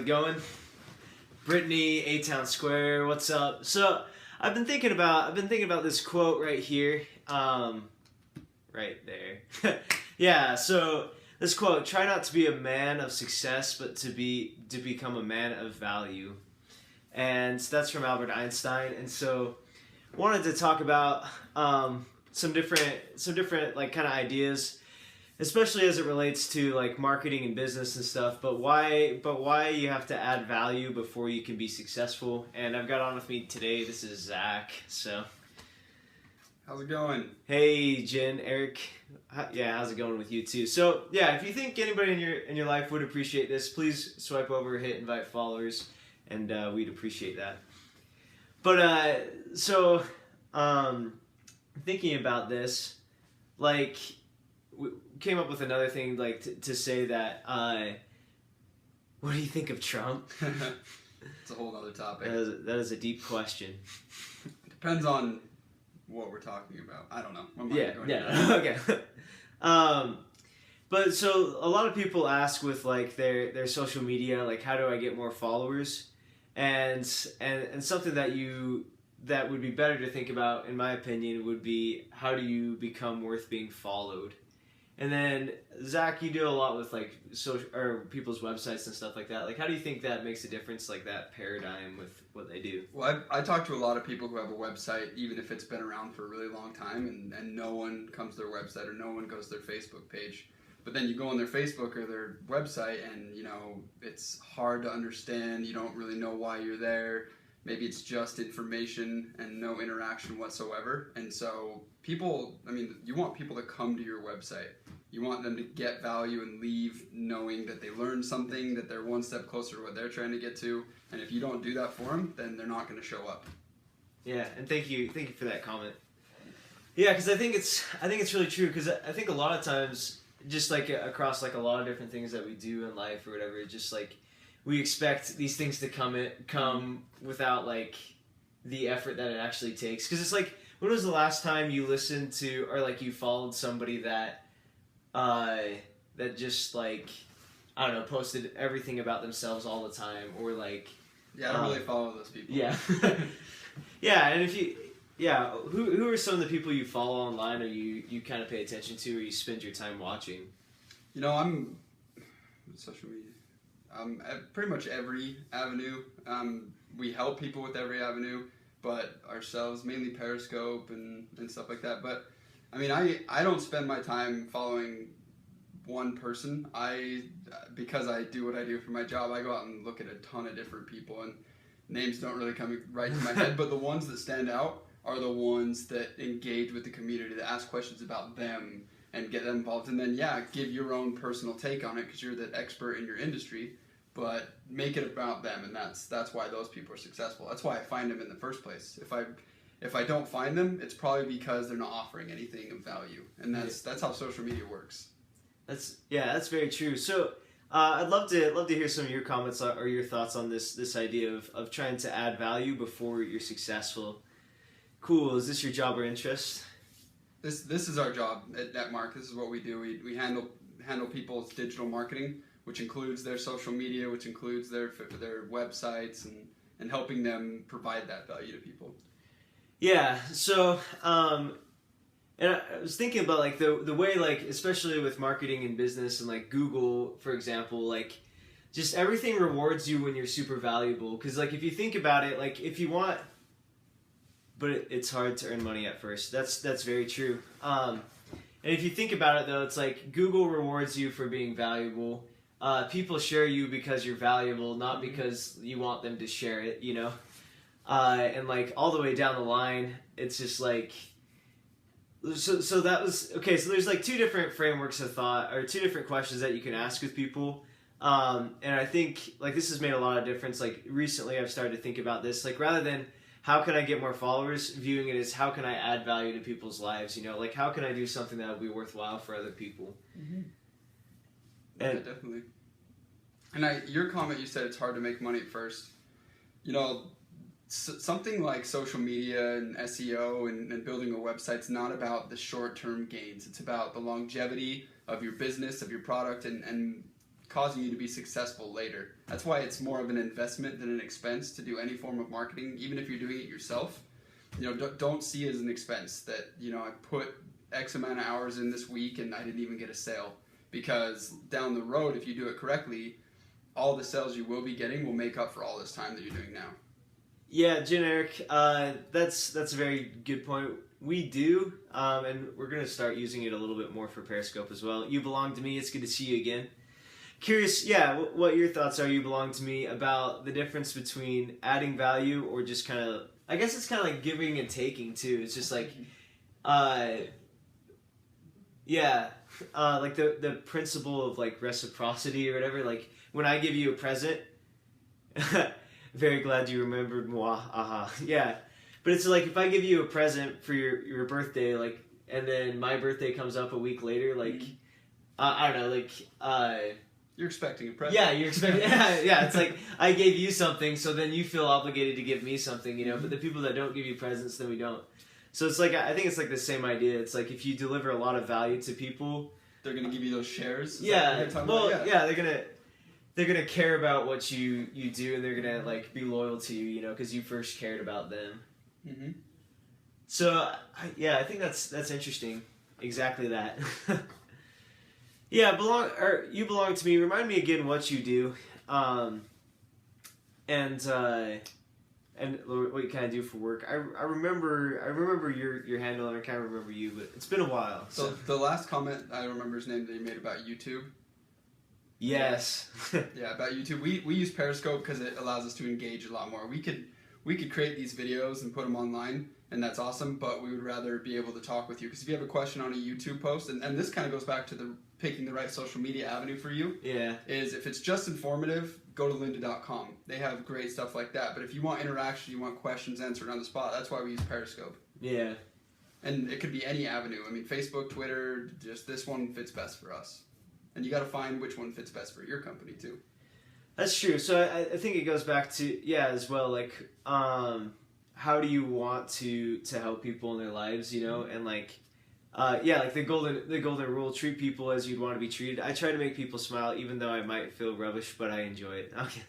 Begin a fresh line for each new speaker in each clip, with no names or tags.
going? Brittany, A-Town Square, what's up? So I've been thinking about this quote right here, right there. Yeah. So this quote: "Try not to be a man of success, but to become a man of value," and that's from Albert Einstein. And so I wanted to talk about some different like kind of ideas, especially as it relates to like marketing and business and stuff, but why you have to add value before you can be successful. And I've got on with me today, this is Zach. So
how's it going?
Hey Jen, Eric. Yeah, how's it going with you too? So yeah, if you think anybody in your life would appreciate this, please swipe over, hit invite followers, and we'd appreciate that. But thinking about this, like, we came up with another thing, like to say that. What do you think of Trump?
It's a whole other topic.
That is a deep question.
Depends on what we're talking about. I don't know.
Yeah. Okay. But so a lot of people ask with like their social media, like, how do I get more followers? And something that would be better to think about, in my opinion, would be, how do you become worth being followed? And then Zach, you do a lot with like social or people's websites and stuff like that. Like, how do you think that makes a difference, like that paradigm with what they do?
Well, I talk to a lot of people who have a website, even if it's been around for a really long time, and no one comes to their website or no one goes to their Facebook page. But then you go on their Facebook or their website, and it's hard to understand. You don't really know why you're there. Maybe it's just information and no interaction whatsoever. And so you want people to come to your website. You want them to get value and leave knowing that they learned something, that they're one step closer to what they're trying to get to. And if you don't do that for them, then they're not going to show up.
Yeah, and thank you for that comment. Yeah, because I think it's really true, because I think a lot of times, just like across like a lot of different things that we do in life or whatever, just like we expect these things to come without like the effort that it actually takes. Because it's like, when was the last time you listened to or like you followed somebody that just like, I don't know, posted everything about themselves all the time, or like,
yeah, I don't really follow those people.
Yeah. Yeah, and who are some of the people you follow online, or you kind of pay attention to, or you spend your time watching?
I'm social media. Pretty much every avenue. We help people with every avenue, but ourselves, mainly Periscope and stuff like that. But I don't spend my time following one person. Because I do what I do for my job, I go out and look at a ton of different people, and names don't really come right to my head, but the ones that stand out are the ones that engage with the community, that ask questions about them and get them involved. And then, give your own personal take on it, because you're the expert in your industry, but make it about them. And that's why those people are successful. That's why I find them in the first place. If I don't find them, it's probably because they're not offering anything of value. And that's how social media works.
That's very true. So I'd love to hear some of your comments or your thoughts on this idea of trying to add value before you're successful. Cool. Is this your job or interest?
This is our job at Netmark. This is what we do. We handle people's digital marketing, which includes their social media, which includes their websites, and helping them provide that value to people. Yeah.
So and I was thinking about like the way, like, especially with marketing and business and like Google, for example, like just everything rewards you when you're super valuable. Because like if you think about it, like if you want, but it's hard to earn money at first. That's very true. And if you think about it though, it's like Google rewards you for being valuable. People share you because you're valuable, not because you want them to share it, and like all the way down the line, it's just like, so that was, okay, so there's like two different frameworks of thought, or two different questions that you can ask with people. And I think like this has made a lot of difference. Like recently I've started to think about this, like rather than how can I get more followers, viewing it as how can I add value to people's lives, like how can I do something that would be worthwhile for other people.
Mm-hmm. Yeah, definitely. And your comment, you said it's hard to make money at first. Something like social media and SEO and building a website's not about the short-term gains. It's about the longevity of your business, of your product, and causing you to be successful later. That's why it's more of an investment than an expense to do any form of marketing, even if you're doing it yourself. Don't see it as an expense that, I put X amount of hours in this week and I didn't even get a sale. Because down the road, if you do it correctly, all the sales you will be getting will make up for all this time that you're doing now.
Yeah, generic. That's a very good point. We do, and we're going to start using it a little bit more for Periscope as well. You Belong to Me. It's good to see you again. Curious, what your thoughts are, You Belong to Me, about the difference between adding value or just kind of, I guess it's kind of like giving and taking too. It's just like, like the principle of like reciprocity or whatever. Like when I give you a present, very glad you remembered, moi, aha. Yeah. But it's like if I give you a present for your birthday, like, and then my birthday comes up a week later, like, I don't know, like,
you're expecting a present.
Yeah, you're expecting, yeah, it's like I gave you something, so then you feel obligated to give me something, but the people that don't give you presents, then we don't. So it's like, I think it's like the same idea. It's like if you deliver a lot of value to people,
they're going to give you those shares?
Yeah, they're gonna care about what you do, and they're gonna like be loyal to you, because you first cared about them.
Mm-hmm.
So I think that's interesting. Exactly that. Yeah, You Belong to Me. Remind me again what you do, and what you kind of do for work. I remember your handle, and I can't remember you, but it's been a while.
So the last comment I remember his name that he made about YouTube.
Yes.
Yeah, about YouTube. We use Periscope because it allows us to engage a lot more. We could create these videos and put them online, and that's awesome, but we would rather be able to talk with you. Because if you have a question on a YouTube post, and this kind of goes back to picking the right social media avenue for you, is if it's just informative, go to lynda.com. They have great stuff like that. But if you want interaction, you want questions answered on the spot, that's why we use Periscope.
Yeah.
And it could be any avenue. I mean, Facebook, Twitter, just this one fits best for us. And you got to find which one fits best for your company too. That's
true. So I think it goes back to as well, like how do you want to help people in their lives, and like like the golden rule: treat people as you'd want to be treated. I try to make people smile, even though I might feel rubbish, but I enjoy it. Okay.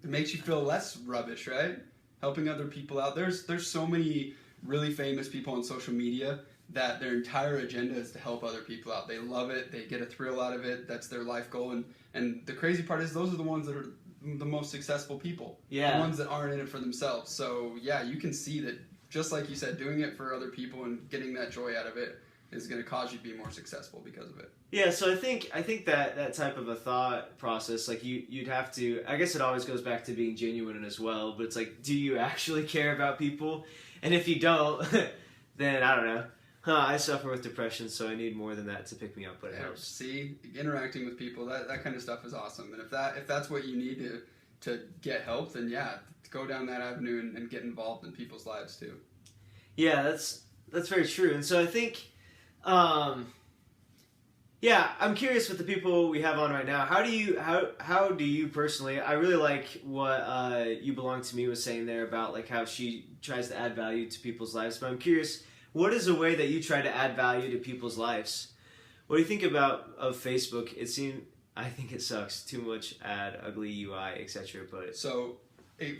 It makes you feel less rubbish, right? Helping other people out. There's so many really famous people on social media that their entire agenda is to help other people out. They love it. They get a thrill out of it. That's their life goal. And the crazy part is those are the ones that are the most successful people.
Yeah.
The ones that aren't in it for themselves. So, yeah, you can see that, just like you said, doing it for other people and getting that joy out of it is going to cause you to be more successful because of it.
Yeah, so I think that type of a thought process, like you'd have to, I guess it always goes back to being genuine as well, but it's like, do you actually care about people? And if you don't, then I don't know. I suffer with depression, so I need more than that to pick me up, but it helps.
See, interacting with people, that kind of stuff is awesome. And if that's what you need to get help, then go down that avenue and get involved in people's lives too.
Yeah, that's very true. And so I think, I'm curious with the people we have on right now. How do you personally? I really like what You Belong to Me was saying there about like how she tries to add value to people's lives. But I'm curious, what is a way that you try to add value to people's lives? What do you think of Facebook? I think it sucks. Too much ad, ugly UI, etc. But
so,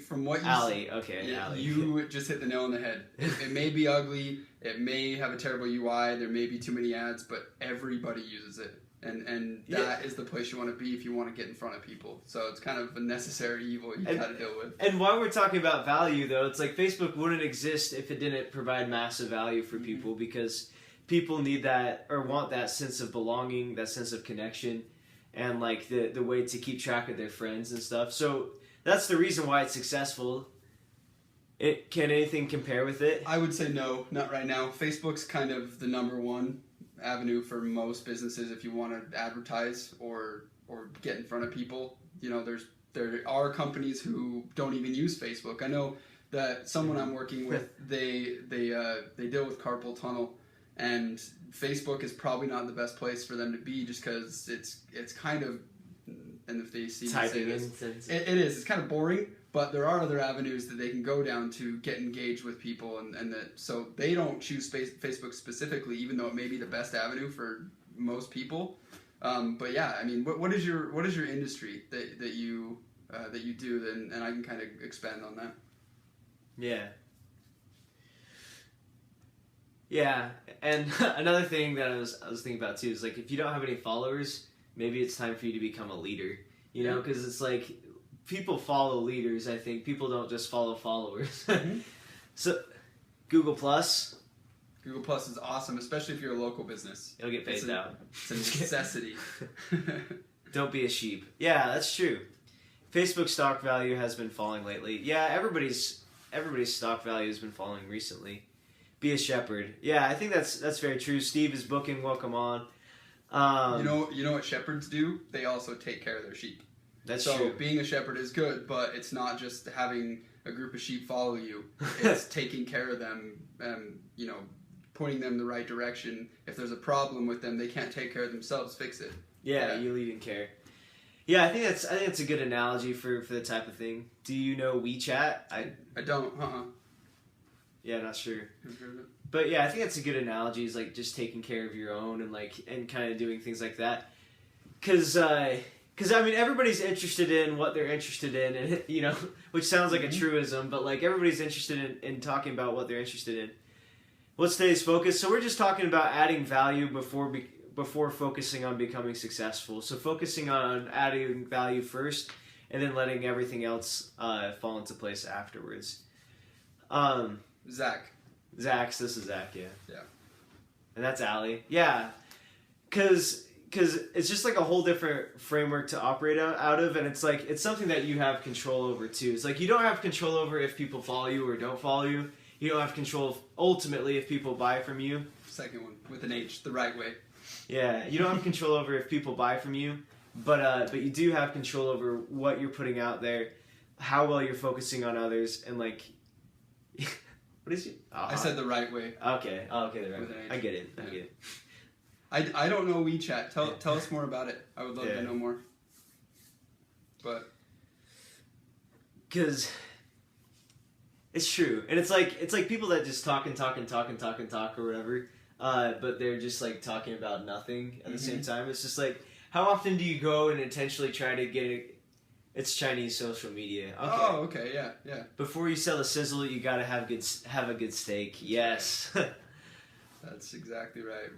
from what you
Ali, okay, Ali.
You just hit the nail on the head. It may be ugly. It may have a terrible UI. There may be too many ads, but everybody uses it, and that is the place you want to be if you want to get in front of people. So it's kind of a necessary evil you got to deal with.
And while we're talking about value, though, it's like Facebook wouldn't exist if it didn't provide massive value for people, because people need that or want that sense of belonging, that sense of connection, and like the way to keep track of their friends and stuff. So that's the reason why it's successful. Can anything compare with it?
I would say no, not right now. Facebook's kind of the number one avenue for most businesses if you want to advertise or get in front of people. There are companies who don't even use Facebook. I know that someone I'm working with, they deal with carpal tunnel, and Facebook is probably not the best place for them to be, just because it's kind of, and if they see me say this, it is. It's kind of boring, but there are other avenues that they can go down to get engaged with people, and so they don't choose Facebook specifically, even though it may be the best avenue for most people. But yeah, I mean, what is your industry that you do, and I can kind of expand on that.
Yeah. Yeah, and another thing that I was thinking about too is like if you don't have any followers, maybe it's time for you to become a leader. You know, because it's like people follow leaders. I think people don't just follow followers.
Mm-hmm.
So, Google Plus.
Google Plus is awesome, especially if you're a local business.
It'll get phased out.
It's a necessity.
Don't be a sheep. Yeah, that's true. Facebook stock value has been falling lately. Yeah, everybody's stock value has been falling recently. Be a shepherd. Yeah, I think that's very true. Steve is booking. Welcome on.
You know what shepherds do? They also take care of their sheep.
That's
so
true.
Being a shepherd is good, but it's not just having a group of sheep follow you. It's taking care of them, pointing them in the right direction. If there's a problem with them, they can't take care of themselves. Fix it.
Yeah, you lead and care. Yeah, I think that's a good analogy for the type of thing. Do you know WeChat?
I don't.
Yeah, not sure.
Have you heard of it?
But yeah, I think that's a good analogy. Is like just taking care of your own and kind of doing things like that. Because I mean everybody's interested in what they're interested in, and which sounds like a truism, but like everybody's interested in talking about what they're interested in. What's today's focus? So we're just talking about adding value before focusing on becoming successful. So focusing on adding value first, and then letting everything else fall into place afterwards.
Zach.
This is Zach, yeah.
Yeah.
And that's Allie. Yeah. Because it's just like a whole different framework to operate out of, and it's like it's something that you have control over too. It's like you don't have control over if people follow you or don't follow you. You don't have control ultimately if people buy from you.
Second one with an H, the right way.
Yeah, you don't have control over if people buy from you, but you do have control over what you're putting out there, how well you're focusing on others, and like. What is it?
I said the right way.
Okay. Okay, the right way. I get it.
I don't know WeChat. Tell us more about it. I would love to know more. But
because it's true, and it's like people that just talk or whatever, but they're just like talking about nothing at the same time. It's just like how often do you go and intentionally try to get it? It's Chinese social media. Okay.
Oh, okay, yeah.
Before you sell a sizzle, you gotta have a good steak. Yes.
That's exactly right.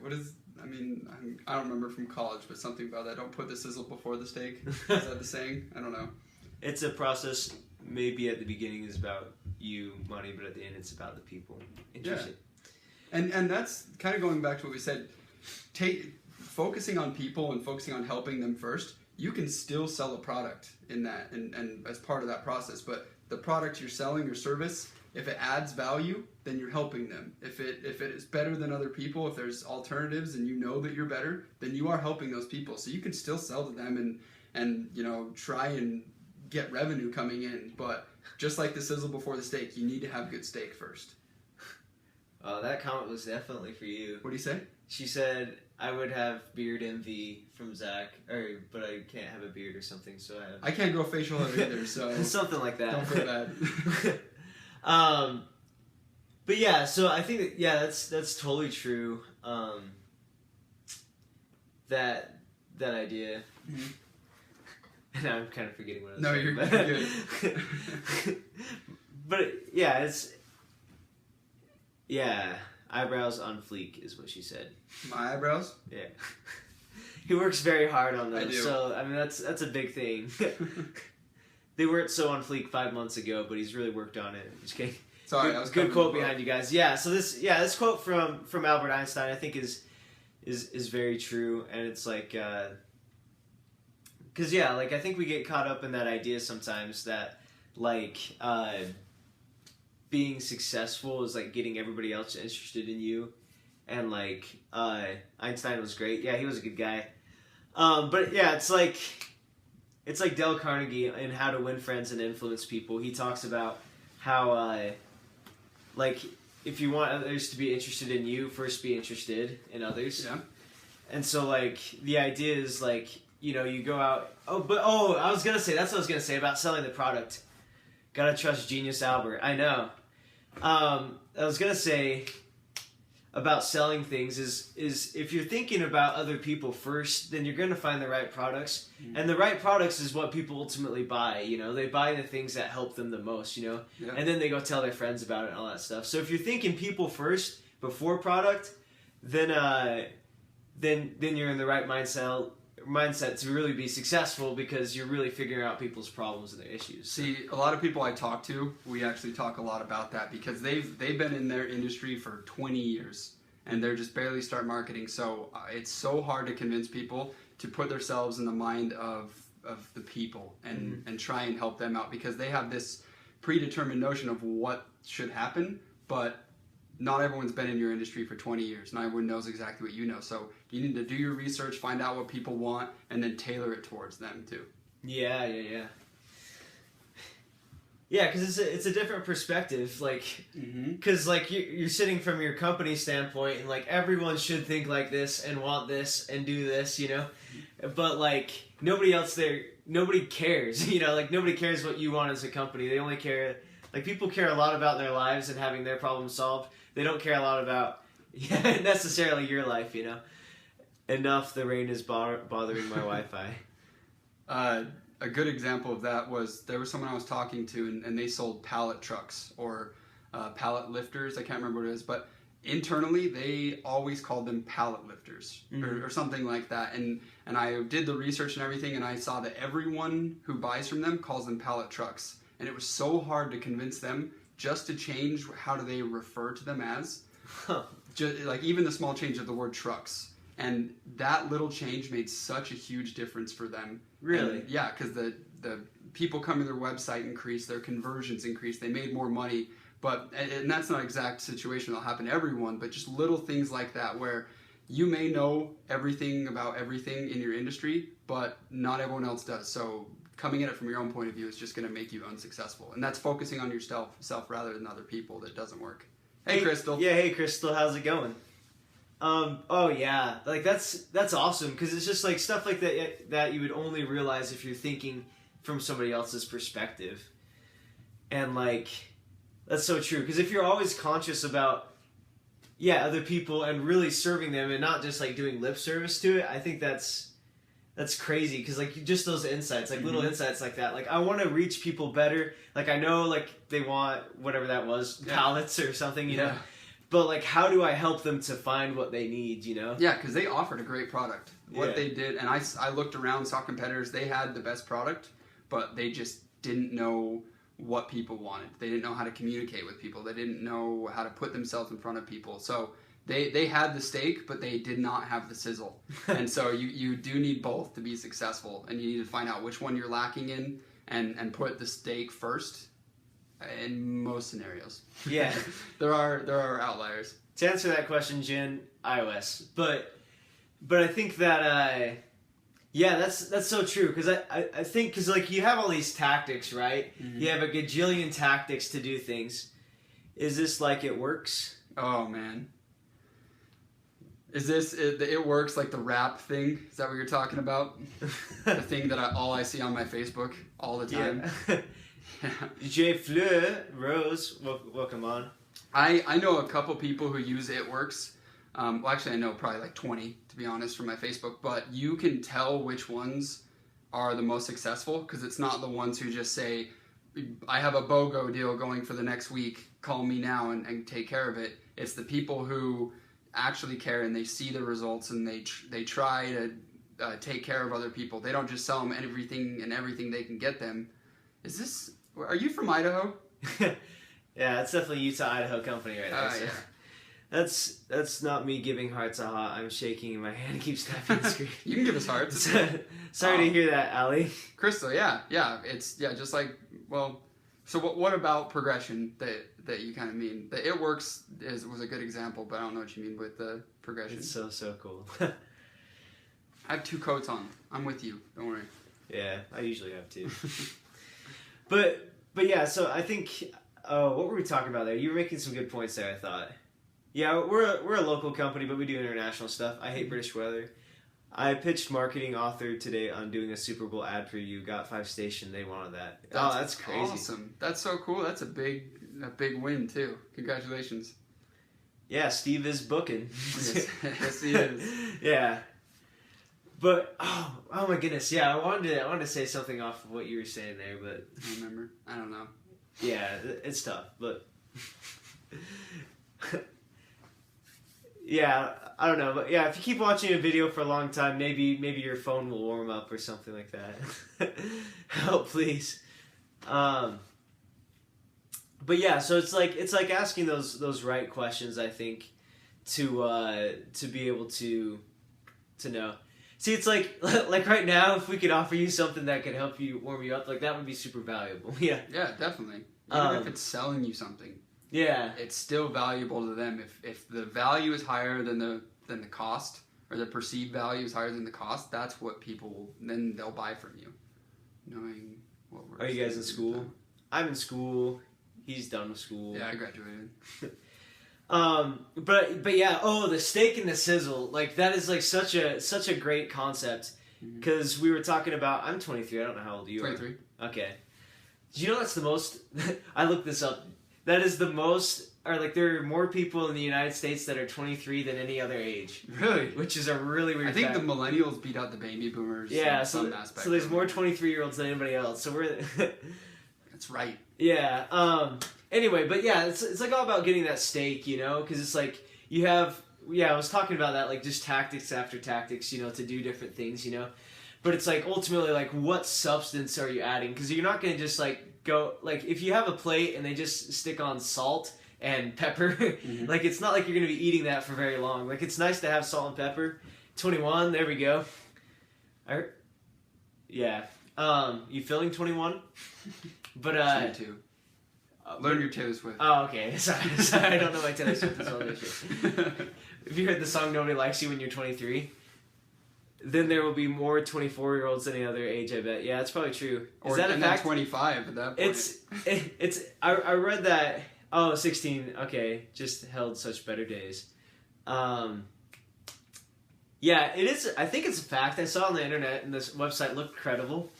I don't remember from college, but something about that. Don't put the sizzle before the steak. Is that the saying? I don't know.
It's a process. Maybe at the beginning is about you, money, but at the end it's about the people. Interesting.
Yeah. And that's kind of going back to what we said. Focusing on people and focusing on helping them first. You can still sell a product in that and as part of that process, but the product you're selling or service, if it adds value, then you're helping them. If it is better than other people, if there's alternatives and you know that you're better, then you are helping those people. So you can still sell to them and try and get revenue coming in. But just like the sizzle before the steak, you need to have good steak first.
That comment was definitely for you.
What do you say?
She said, I would have beard envy from Zach, but I can't have a beard or something, so
I can't grow facial hair either, so...
something like that.
Don't feel bad.
But yeah, so I think that's totally true. That idea. Mm-hmm. And now I'm kind of forgetting what I was saying.
No, you're good.
But yeah, yeah, eyebrows on fleek is what she said.
My eyebrows?
Yeah. He works very hard on those.
I do.
So, I mean, that's a big thing. They weren't so on fleek 5 months ago, but he's really worked on it. Just kidding.
Sorry, that was
good quote behind you guys. Yeah, so this quote from Albert Einstein I think is very true, and it's like because I think we get caught up in that idea sometimes that being successful is like getting everybody else interested in you, and Einstein was great. Yeah, he was a good guy. But yeah, it's like Dale Carnegie in How to Win Friends and Influence People. He talks about how if you want others to be interested in you, first be interested in others.
Yeah.
And so the idea is you go out. I was gonna say that's what I was gonna say about selling the product. Gotta trust Genius Albert. I know. I was gonna say, about selling things is if you're thinking about other people first, then you're going to find the right products. And the right products is what people ultimately buy, you know. They buy the things that help them the most, you know.
Yeah.
And then they go tell their friends about it and all that stuff. So if you're thinking people first before product, then you're in the right mindset to really be successful, because you're really figuring out people's problems and their issues.
See, a lot of people I talk to, we actually talk a lot about that, because they've been in their industry for 20 years and they're just barely start marketing. So it's so hard to convince people to put themselves in the mind of the people and try and help them out, because they have this predetermined notion of what should happen, but not everyone's been in your industry for 20 years. Not everyone knows exactly what you know. So you need to do your research, find out what people want, and then tailor it towards them too.
Yeah, because it's a different perspective, like, because like you're sitting from your company standpoint, and like everyone should think like this and want this and do this, you know, but like nobody cares, you know, like nobody cares what you want as a company. They only care, like, people care a lot about their lives and having their problems solved. They don't care a lot about necessarily your life, you know. Enough, the rain is bothering my Wi-Fi.
A good example of that was, there was someone I was talking to, and they sold pallet trucks or pallet lifters. I can't remember what it is, but internally they always called them pallet lifters or something like that. And I did the research and everything, and I saw that everyone who buys from them calls them pallet trucks. And it was so hard to convince them just to change how do they refer to them as. Just, like, even the small change of the word trucks. And that little change made such a huge difference for them.
Really?
And, yeah, because the people coming to their website increased, their conversions increased, they made more money. And that's not an exact situation that'll happen to everyone, but just little things like that, where you may know everything about everything in your industry, but not everyone else does. So coming at it from your own point of view is just going to make you unsuccessful. And that's focusing on yourself rather than other people that doesn't work. Hey, Crystal.
Yeah, hey, Crystal, how's it going? Oh yeah, like that's awesome, because it's just like stuff like that you would only realize if you're thinking from somebody else's perspective. And like, that's so true, because if you're always conscious about other people and really serving them and not just like doing lip service to it, I think that's crazy, because like just those insights, like little insights like that, like I want to reach people better, like I know like they want whatever that was, pallets or something, you know, but like how do I help them to find what they need, you know?
Yeah, because they offered a great product. What they did, and I looked around, saw competitors, they had the best product, but they just didn't know what people wanted. They didn't know how to communicate with people. They didn't know how to put themselves in front of people. So they had the steak, but they did not have the sizzle. And so you do need both to be successful, and you need to find out which one you're lacking in and put the steak first in most scenarios.
Yeah.
There are outliers.
To answer that question, Jen, iOS. But I think that that's so true, because I think, because like you have all these tactics, right? You have a gajillion tactics to do things. Is this like it works?
Oh man. Is this it works, like the rap thing? Is that what you're talking about? The thing that all I see on my Facebook all the time.
Yeah. J. Fleur Rose, welcome on.
I know a couple people who use It Works. Well, actually, I know probably like 20, to be honest, from my Facebook. But you can tell which ones are the most successful, because it's not the ones who just say, I have a BOGO deal going for the next week, call me now and take care of it. It's the people who actually care, and they see the results, and they try to take care of other people. They don't just sell them everything they can get them. Are you from Idaho?
Yeah, it's definitely Utah Idaho company right there. So.
Yeah.
That's not me giving hearts a hot. I'm shaking and my hand keeps tapping the screen.
You can give us hearts.
Sorry to hear that, Ali.
Crystal, yeah, it's just like, well. So what about progression that you kind of mean? The It Works was a good example, but I don't know what you mean with the progression.
It's so cool.
I have 2 coats on. I'm with you. Don't worry.
Yeah, I usually have 2. But yeah, so I think what were we talking about there? You were making some good points there, I thought. Yeah, we're a local company, but we do international stuff. I hate British weather. I pitched marketing author today on doing a Super Bowl ad for you. Got 5 station. They wanted that. That's crazy.
Awesome. That's so cool. That's a big win too. Congratulations.
Yeah, Steve is booking.
Yes, he is.
Yeah. But oh my goodness, yeah, I wanted to say something off of what you were saying there, but
I don't remember. I don't know.
yeah, it's tough, but yeah, I don't know, but yeah, if you keep watching a video for a long time, maybe your phone will warm up or something like that. Help, please. But yeah, so it's like asking those right questions, I think, to be able to know. See, it's like right now, if we could offer you something that could help you warm you up, like that would be super valuable. Yeah.
Yeah, definitely. Even if it's selling you something.
Yeah.
It's still valuable to them. If the value is higher than the cost, or the perceived value is higher than the cost, that's what then they'll buy from you. Knowing what we're.
Are you guys in school? I'm in school. He's done with school.
Yeah, I graduated.
But yeah, the steak and the sizzle, like that is like such a great concept, because we were talking about. I'm 23. I don't know how old you
23.
are. Okay. Do you know that's the most? I looked this up. That is the most. Or like there are more people in the United States that are 23 than any other age.
Really?
Which is a really weird.
I think
fact.
the millennials beat out the baby boomers.
Yeah.
In some aspect.
So there's more 23-year-olds than anybody else. So we're.
That's right.
Yeah. Anyway, but yeah, it's like all about getting that steak, you know, because it's like you have. Yeah, I was talking about that, like just tactics after tactics, you know, to do different things, you know. But it's like ultimately, like, what substance are you adding? Because you're not gonna just like go like if you have a plate and they just stick on salt and pepper, like it's not like you're gonna be eating that for very long. Like it's nice to have salt and pepper. 21, there we go. Yeah. You feeling 21? But
22. Learn your Taylor Swift.
Oh, okay. Sorry, I don't know my Taylor Swift as well this year. If you heard the song "Nobody Likes You" when you're 23, then there will be more 24-year-olds than any other age. I bet. Yeah, that's probably true. Is that a fact?
25 at that point.
It's. I read that. Oh, 16. Okay, just held such better days. Yeah, it is. I think it's a fact. I saw it on the internet, and this website looked credible.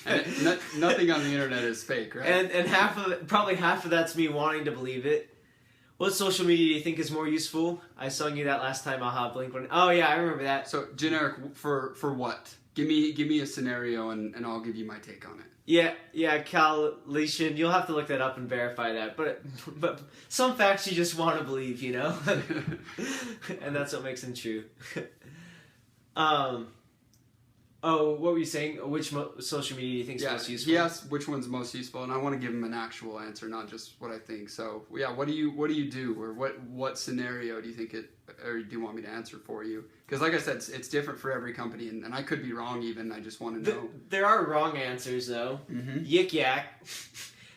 And nothing on the internet is fake, right?
And probably half of that's me wanting to believe it. What social media do you think is more useful? I sung you that last time. Aha, Blink-1. Oh yeah, I remember that.
So generic for what? Give me a scenario, and I'll give you my take on it.
Yeah, Cal-lation. You'll have to look that up and verify that. But some facts you just want to believe, you know, and that's what makes them true. Oh, what were you saying? Which social media do you think is most useful?
He asked which one's most useful, and I want to give him an actual answer, not just what I think. So, yeah, what do you do, or what scenario do you think or do you want me to answer for you? Because, like I said, it's different for every company, and I could be wrong. Even I just want to know.
There are wrong answers though. Yik yak.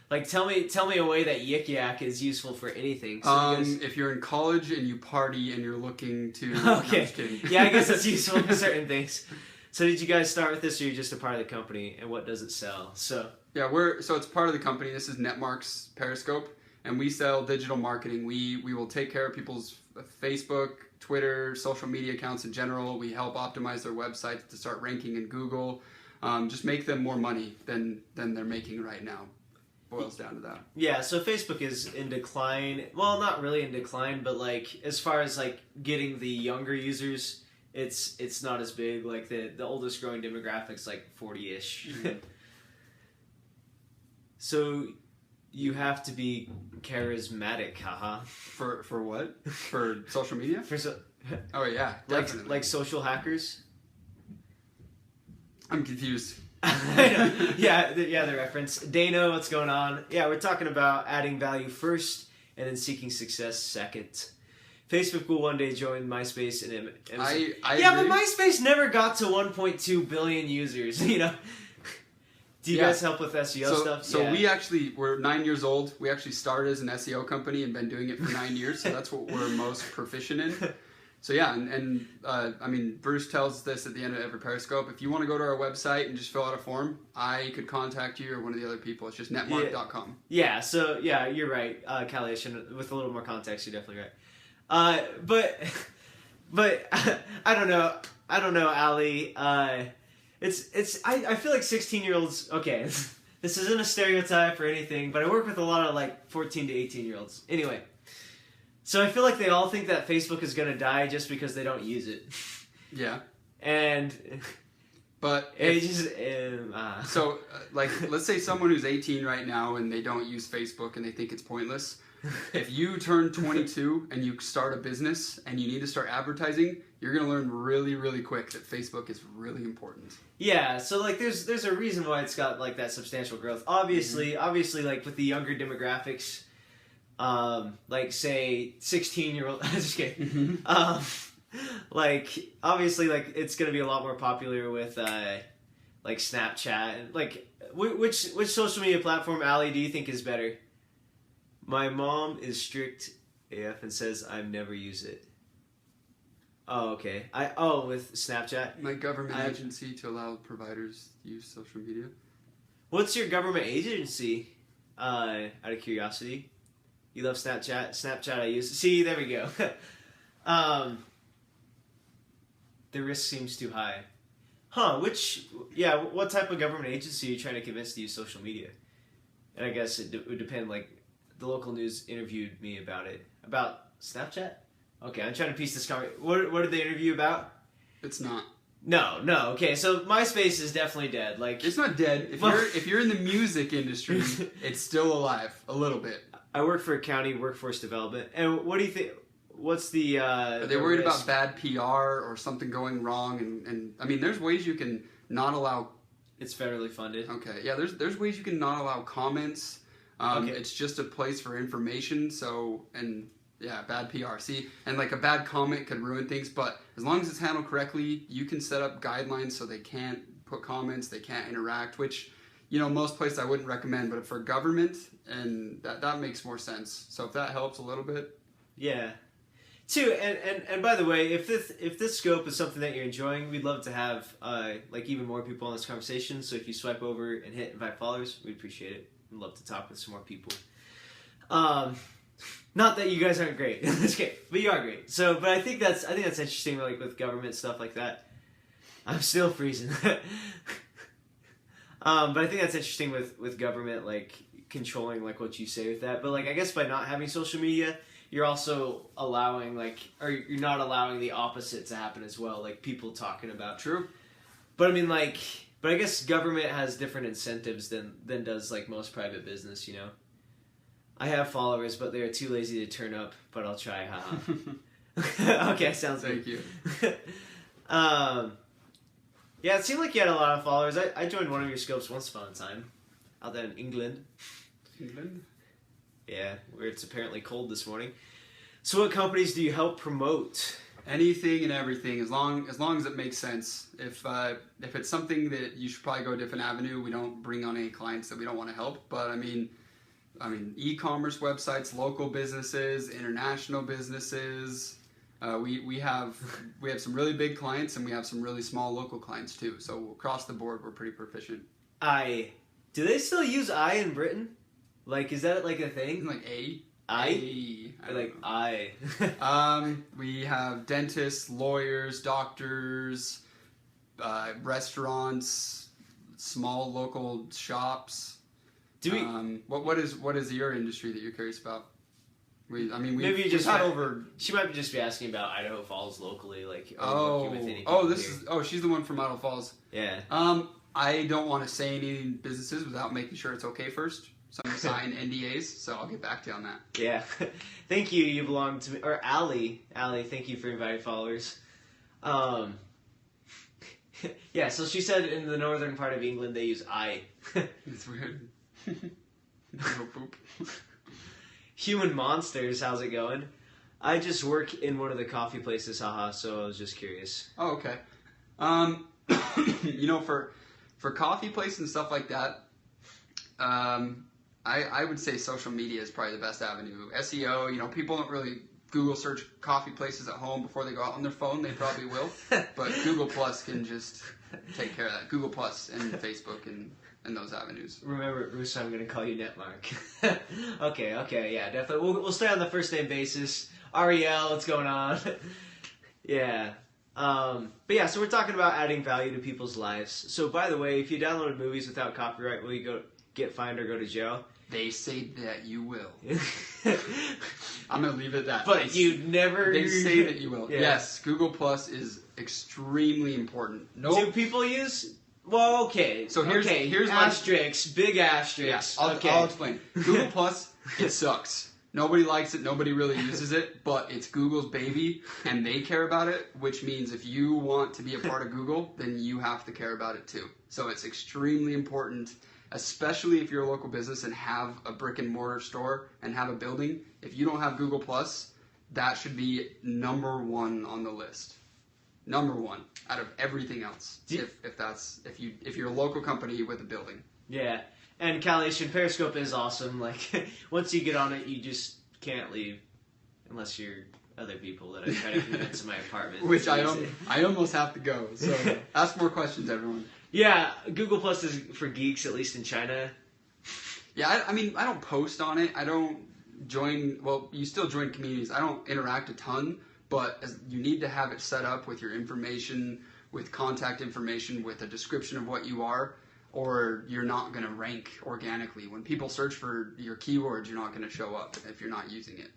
Like tell me a way that yik yak is useful for anything. So
if you're in college and you party and you're looking to.
Okay.
No, I'm just kidding.
Yeah, I guess it's useful for certain things. So did you guys start with this, or are you just a part of the company, and what does it sell? So
yeah, it's part of the company. This is Netmark's Periscope, and we sell digital marketing. We will take care of people's Facebook, Twitter, social media accounts in general. We help optimize their websites to start ranking in Google. Just make them more money than they're making right now. Boils down to that. Yeah,
so Facebook is in decline. Well, not really in decline, but like as far as like getting the younger users, it's not as big. Like the oldest growing demographic's like 40-ish. So you have to be charismatic, haha.
For what? For social media? Oh yeah, definitely.
Like social hackers.
I'm confused.
I know. Yeah, the reference. Dano, what's going on? Yeah, we're talking about adding value first and then seeking success second. Facebook will one day join MySpace and
I
yeah,
agree.
but MySpace never got to 1.2 billion users, you know? Do you guys help with SEO stuff?
So we're 9 years old. We actually started as an SEO company and been doing it for 9 years, so that's what we're most proficient in. So yeah, and I mean, Bruce tells this at the end of every Periscope. If you want to go to our website and just fill out a form, I could contact you or one of the other people. It's just netmark.com.
Yeah, so yeah, you're right, Calation. With a little more context, you're definitely right. But I don't know, Ali. I feel like 16-year-olds. Okay, this isn't a stereotype or anything, but I work with a lot of like 14 to 18-year-olds. Anyway. So I feel like they all think that Facebook is going to die just because they don't use it.
Yeah.
And
But
it just
so like let's say someone who's 18 right now and they don't use Facebook and they think it's pointless. If you turn 22 and you start a business and you need to start advertising, you're going to learn really, really quick that Facebook is really important.
Yeah, so like there's a reason why it's got like that substantial growth. Obviously, like with the younger demographics, like say 16-year-old. Just kidding. Like obviously, like it's gonna be a lot more popular with like Snapchat and like which social media platform, Allie, do you think is better? My mom is strict AF and says I've never used it. Oh, okay. With Snapchat.
My government agency to allow providers to use social media.
What's your government agency? Out of curiosity. You love Snapchat. Snapchat I use. See, there we go. The risk seems too high. Huh, what type of government agency are you trying to convince to use social media? And I guess it would depend, like, the local news interviewed me about it. About Snapchat? Okay, I'm trying to piece this conversation. What did they interview about?
It's not.
No. Okay, so MySpace is definitely dead. Like
it's not dead. If you're in the music industry, it's still alive a little bit.
I work for county workforce development, and what do you think? What's the?
Are they worried about bad PR or something going wrong? And I mean, there's ways you can not allow.
It's federally funded.
Okay, yeah. There's ways you can not allow comments. Okay. It's just a place for information. So yeah, bad PR. See, and like a bad comment could ruin things, but as long as it's handled correctly, you can set up guidelines so they can't put comments, they can't interact, which, you know, most places I wouldn't recommend, but for government, and that makes more sense. So if that helps a little bit.
Yeah. Too, and by the way, if this scope is something that you're enjoying, we'd love to have like even more people on this conversation. So if you swipe over and hit invite followers, we'd appreciate it. We'd love to talk with some more people. Not that you guys aren't great, but you are great. So, but I think that's interesting, like with government stuff like that. I'm still freezing. But I think that's interesting with government, like controlling like what you say with that. But like I guess by not having social media, you're also allowing or you're not allowing the opposite to happen as well, like people talking about.
True.
But I mean, but I guess government has different incentives than does like most private business, you know. I have followers, but they are too lazy to turn up. But I'll try. Haha. Okay, sounds good.
Thank you.
Yeah, it seemed like you had a lot of followers. I joined one of your scopes once upon a time, out there in England.
England?
Yeah, where it's apparently cold this morning. So, what companies do you help promote?
Anything and everything, as long as it makes sense. If it's something that you should probably go a different avenue, we don't bring on any clients that we don't want to help. But I mean, e-commerce websites, local businesses, international businesses. We have some really big clients and we have some really small local clients too. So across the board, we're pretty proficient.
Do they still use I in Britain? Like, is that like a thing?
Like A?
I like know.
I. We have dentists, lawyers, doctors, restaurants, small local shops.
Do we?
What is your industry that you're curious about?
Maybe you just had over. She might just be asking about Idaho Falls locally, like.
She's the one from Idaho Falls.
Yeah.
I don't want to say any businesses without making sure it's okay first. So I'm signing NDAs, so I'll get back to you on that.
Yeah. Thank you. You belong to me. Or Allie, thank you for inviting followers. Yeah, so she said in the northern part of England they use I.
It's weird. No poop.
Human monsters, how's it going? I just work in one of the coffee places, haha, so I was just curious.
Oh, okay. You know, for coffee places and stuff like that, I would say social media is probably the best avenue. SEO, you know, people don't really Google search coffee places at home before they go out on their phone. They probably will. But Google Plus can just take care of that. Google Plus and Facebook and those avenues.
Remember, Bruce, I'm going to call you Netmark. Okay, yeah, definitely. We'll stay on the first name basis. Ariel, what's going on? Yeah. But yeah, so we're talking about adding value to people's lives. So by the way, if you downloaded movies without copyright, will you go get fined or go to jail.
They say that you will. I'm going to leave it at that.
But you'd never...
They say that you will.
Yeah.
Yes, Google Plus is extremely important.
Do people use... Well, okay.
So here's
asterisks, big asterisks.
Yeah, I'll explain. Google Plus, it sucks. Nobody likes it. Nobody really uses it. But it's Google's baby, and they care about it, which means if you want to be a part of Google, then you have to care about it too. So it's extremely important, especially if you're a local business and have a brick and mortar store and have a building. If you don't have Google Plus, that should be number one on the list. Number one out of everything else. If you're a local company with a building.
Yeah, and Calation Periscope is awesome. Like once you get on it, you just can't leave unless you're other people that I try to convince in my apartment.
Which I almost have to go. So ask more questions, everyone.
Yeah, Google Plus is for geeks, at least in China.
Yeah, I mean, I don't post on it. I don't join. Well, you still join communities. I don't interact a ton. But you need to have it set up with your information, with contact information, with a description of what you are, or you're not going to rank organically. When people search for your keywords, you're not going to show up if you're not using it.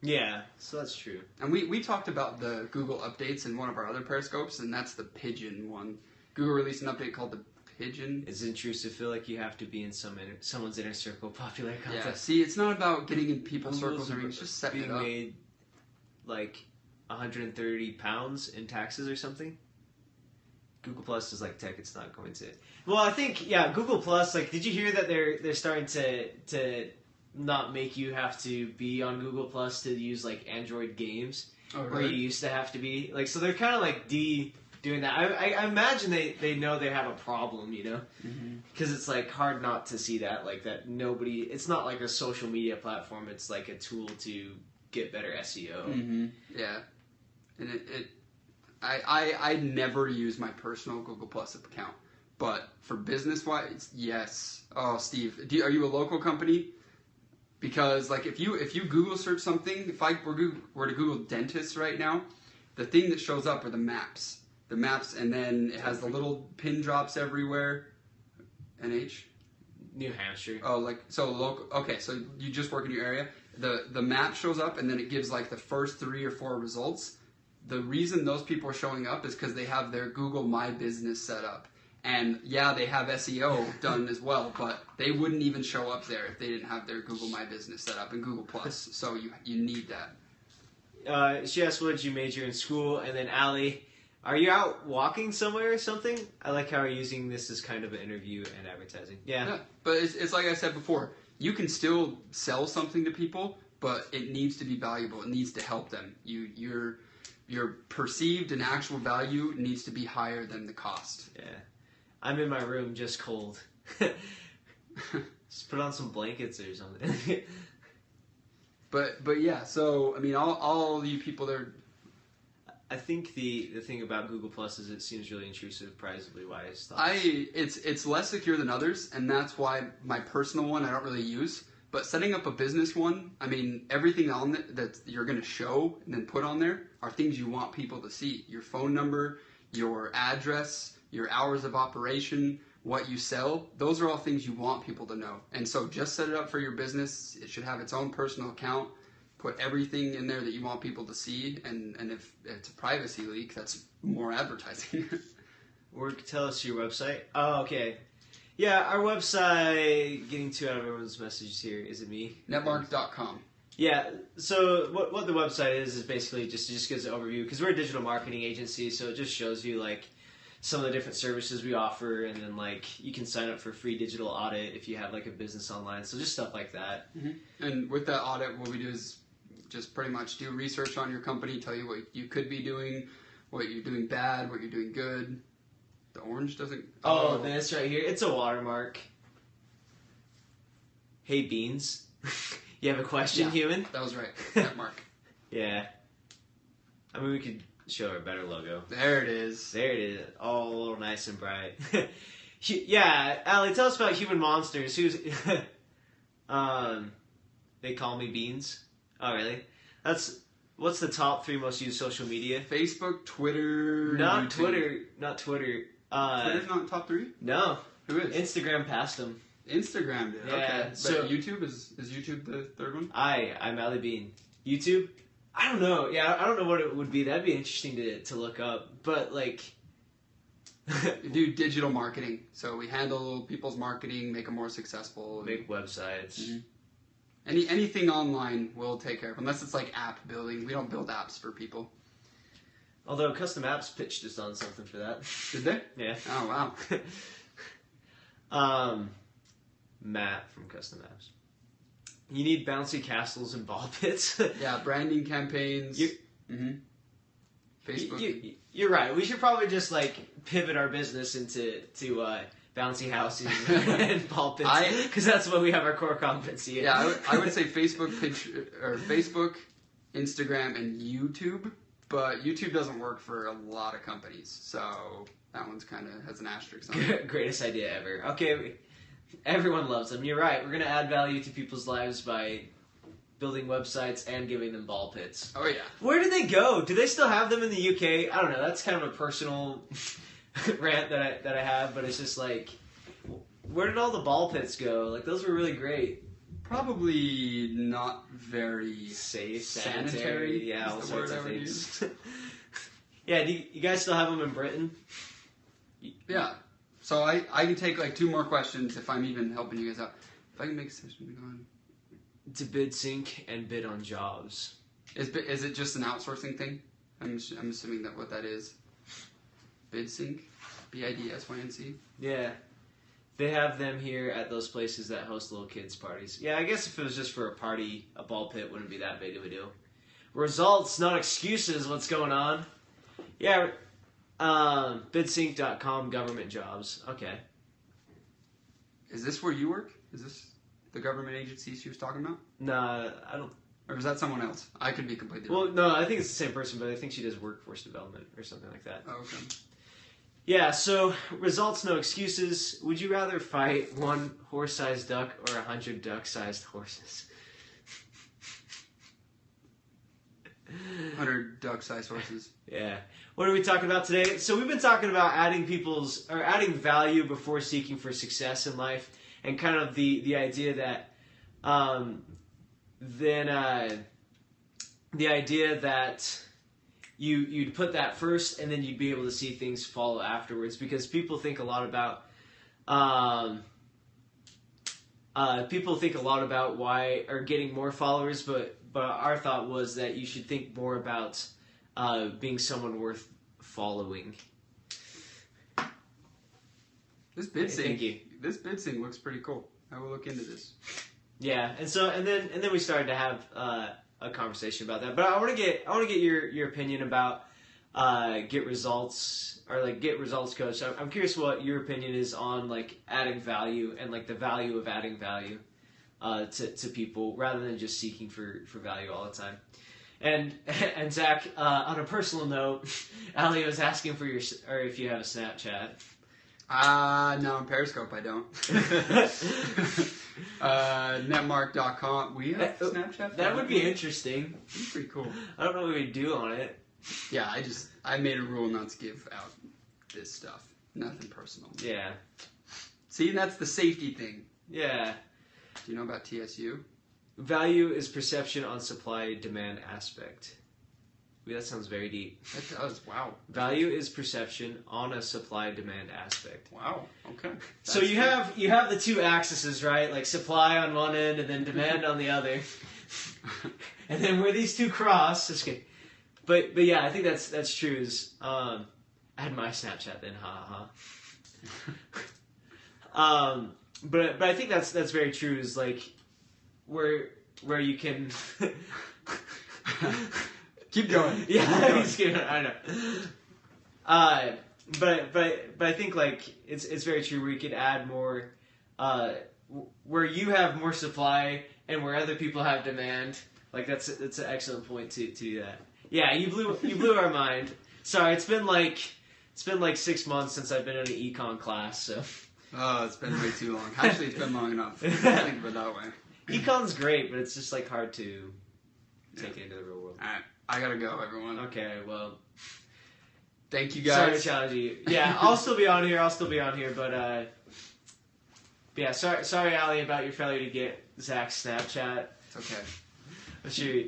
Yeah, so that's true.
And we talked about the Google updates in one of our other Periscopes, and that's the Pigeon one. Google released an update called the Pigeon.
It's intrusive. Feel like you have to be in someone's inner circle popular content.
Yeah, see, it's not about getting in people's circles. It's just setting it up.
Being made, like... 130 pounds in taxes or something. Google Plus is like tech. It's not going to. Well, I think Google Plus. Like, did you hear that they're starting to not make you have to be on Google Plus to use like Android games, where you used to have to be. Like, so they're kind of like doing that. I imagine they know they have a problem, you know, because it's like hard not to see that nobody. It's not like a social media platform. It's like a tool to get better SEO.
Yeah. And I never use my personal Google Plus account, but for business wise, yes. Oh, Steve, are you a local company? Because like if you Google search something, if I were to Google dentist right now, the thing that shows up are the maps, and then it has the little pin drops everywhere. NH,
New Hampshire.
Oh, like so local. Okay, so you just work in your area. The map shows up, and then it gives like the first 3 or 4 results. The reason those people are showing up is because they have their Google My Business set up. And yeah, they have SEO done as well, but they wouldn't even show up there if they didn't have their Google My Business set up and Google Plus. So you need that.
She asked, what did you major in school? And then Allie, are you out walking somewhere or something? I like how you're using this as kind of an interview and advertising. Yeah,
but it's like I said before. You can still sell something to people, but it needs to be valuable. It needs to help them. Your perceived and actual value needs to be higher than the cost.
Yeah. I'm in my room just cold. Just put on some blankets or something.
But yeah, so I mean all you people there.
I think the thing about Google Plus is it seems really intrusive, privacy wise.
It's less secure than others, and that's why my personal one I don't really use. But setting up a business one, I mean, everything on that you're going to show and then put on there are things you want people to see. Your phone number, your address, your hours of operation, what you sell. Those are all things you want people to know. And so just set it up for your business. It should have its own personal account. Put everything in there that you want people to see. And if it's a privacy leak, that's more advertising.
Or tell us your website. Oh, okay. Yeah, our website, getting too out of everyone's messages here, is it me?
Netmark.com.
Yeah, so what the website is basically just gives an overview, because we're a digital marketing agency, so it just shows you like some of the different services we offer, and then like you can sign up for free digital audit if you have like a business online, so just stuff like that.
Mm-hmm. And with that audit, what we do is just pretty much do research on your company, tell you what you could be doing, what you're doing bad, what you're doing good. The orange doesn't...
Oh, this right here. It's a watermark. Hey, Beans. You have a question, human?
That was right. Netmark.
Yeah. I mean, we could show a better logo.
There it is.
There it is. All a little nice and bright. Yeah, Allie, tell us about Human Monsters. They call me Beans. Oh, really? What's the top 3 most used social media?
Facebook, Twitter,
Not
YouTube.
Twitter. Not Twitter.
Twitter's not top 3?
No.
Who is?
Instagram passed them.
Instagram did.
Yeah,
Okay.
so-
But YouTube is YouTube the third one?
I'm Ali Bean. YouTube? I don't know. Yeah, I don't know what it would be. That'd be interesting to look up. But like,
We do digital marketing, so we handle people's marketing, make them more successful.
make websites.
Mhm. Anything online we'll take care of, unless it's like app building. We don't build apps for people.
Although Custom Apps pitched us on something for that.
Did they?
Yeah.
Oh wow.
Matt from Custom Apps. You need bouncy castles and ball pits.
Yeah, branding campaigns.
You-
Facebook.
You're right. We should probably just like pivot our business into bouncy houses and ball pits because that's what we have our core competency in.
Yeah, I would say Facebook, Facebook, Instagram, and YouTube. But YouTube doesn't work for a lot of companies, so that one's kind of has an asterisk on it.
Greatest idea ever. Okay, everyone loves them. You're right. We're gonna add value to people's lives by building websites and giving them ball pits.
Oh yeah.
Where do they go? Do they still have them in the UK? I don't know. That's kind of a personal rant that I have, but it's just like, where did all the ball pits go? Like those were really great.
Probably not very
Safe,
sanitary.
yeah,
is
all
the
sorts
word
of
I would
things.
use.
Yeah, do you guys still have them in Britain?
Yeah. So I can take like 2 more questions if I'm even helping you guys out. If I can make a session go on.
To bid sync and bid on jobs.
Is it just an outsourcing thing? I'm assuming that what that is. BidSync, BIDSYNC.
Yeah. They have them here at those places that host little kids' parties. Yeah, I guess if it was just for a party, a ball pit wouldn't be that big of a deal. Results, not excuses, what's going on? Yeah, bidsync.com, government jobs. Okay.
Is this where you work? Is this the government agency she was talking about?
Nah, I don't...
Or is that someone else? I could be completely
Well,
wrong.
no, I think it's the same person, but I think she does workforce development or something like that.
Oh, okay.
Yeah, so results, no excuses. Would you rather fight 1 horse-sized duck or 100 duck-sized horses?
100 duck-sized horses.
Yeah. What are we talking about today? So we've been talking about adding value before seeking for success in life, and kind of the idea that you'd put that first, and then you'd be able to see things follow afterwards. Because people think a lot about why or getting more followers, but our thought was that you should think more about being someone worth following.
This bid
Thank you.
sync looks pretty cool. I will look into this.
Yeah, and then we started to have a conversation about that. But I want to get your opinion about get results coach. I'm curious what your opinion is on like adding value and like the value of adding value to people rather than just seeking for value all the time. And Zach, on a personal note, Ali was asking for if you have a Snapchat.
No, on Periscope I don't. Netmark.com. We have Snapchat?
That would be interesting.
It's pretty cool.
I don't know what we'd do on it.
Yeah, I made a rule not to give out this stuff. Nothing personal.
Yeah.
See, that's the safety thing.
Yeah.
Do you know about TSU?
Value is perception on supply-demand aspect. Ooh, that sounds very deep.
That does. Wow.
Value is perception on a supply-demand aspect.
Wow. Okay.
So you have the 2 axes, right? Like supply on one end and then demand on the other. And then where these 2 cross, just kidding. But yeah, I think that's true. Is add my Snapchat then, But I think that's very true. Is like where you can
keep going.
Yeah, I know. But I think like it's very true. Where you could add more, where you have more supply and where other people have demand. Like that's an excellent point to do that. Yeah, you blew our mind. Sorry, it's been like 6 months since I've been in an econ class. So.
Oh, it's been way too long. Actually, it's been long enough. Think of it that way.
Econ's great, but it's just like hard to take it into the real world.
All right, I gotta go, everyone.
Okay, well,
thank you guys.
Sorry to challenge you. Yeah, I'll still be on here. But Yeah, sorry, Ali, about your failure to get Zach's Snapchat.
It's okay.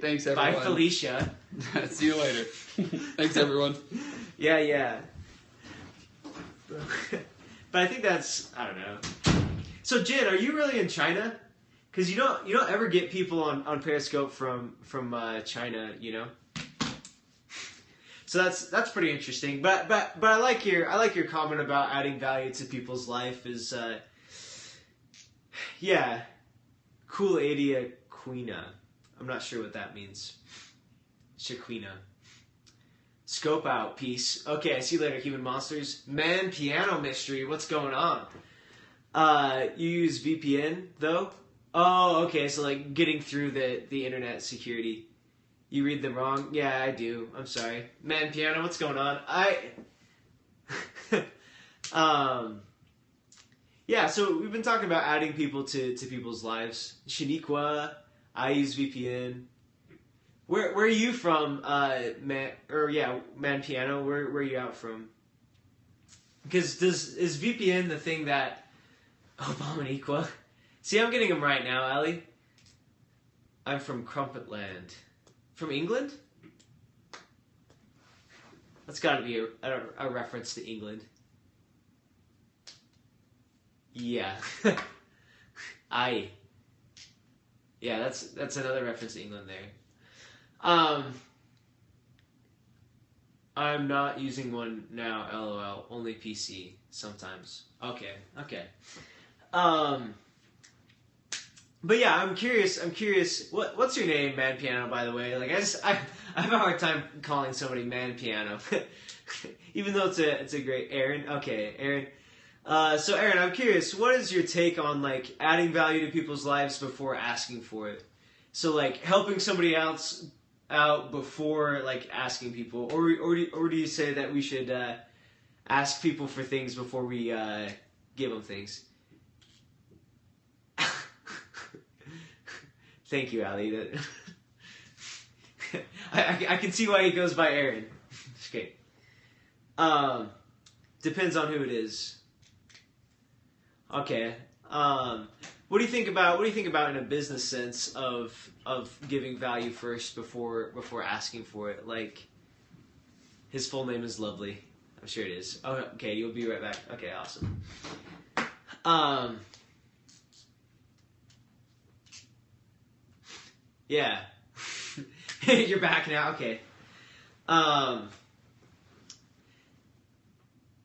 Thanks,
everyone.
Bye, Felicia.
See you later. Thanks, everyone.
Yeah. But I think that's, I don't know. So, Jin, are you really in China? Because you don't ever get people on Periscope from China, you know. So that's pretty interesting. But I like your comment about adding value to people's life. Is yeah, cool Adia Queena. I'm not sure what that means. Shaquina. Scope out, peace. Okay, I see you later, human monsters. Man, piano mystery. What's going on? You use VPN though? Oh, okay. So like getting through the internet security. You read them wrong. Yeah, I do. I'm sorry. Man, piano. What's going on? Yeah. So we've been talking about adding people to people's lives. Shaniqua. I use VPN. Where are you from, Man Piano? Where are you out from? Because is VPN the thing that Obamaniqua? See, I'm getting them right now, Ali. I'm from Crumpetland. From England? That's got to be a reference to England. Yeah. Yeah, that's another reference to England there. I'm not using one now, LOL. Only PC sometimes. Okay. But yeah, I'm curious. What's your name, Man Piano? By the way, like I have a hard time calling somebody Man Piano, even though it's a great Aaron. Okay, Aaron. So Aaron, I'm curious. What is your take on like adding value to people's lives before asking for it? So like helping somebody else out before like asking people, or do you say that we should ask people for things before we give them things? Thank you, Ali. I can see why he goes by Aaron. Okay. Depends on who it is. Okay. What do you think about in a business sense of giving value first before asking for it? Like, his full name is Lovely. I'm sure it is. Oh, okay. You'll be right back. Okay, awesome. Yeah. You're back now. Okay.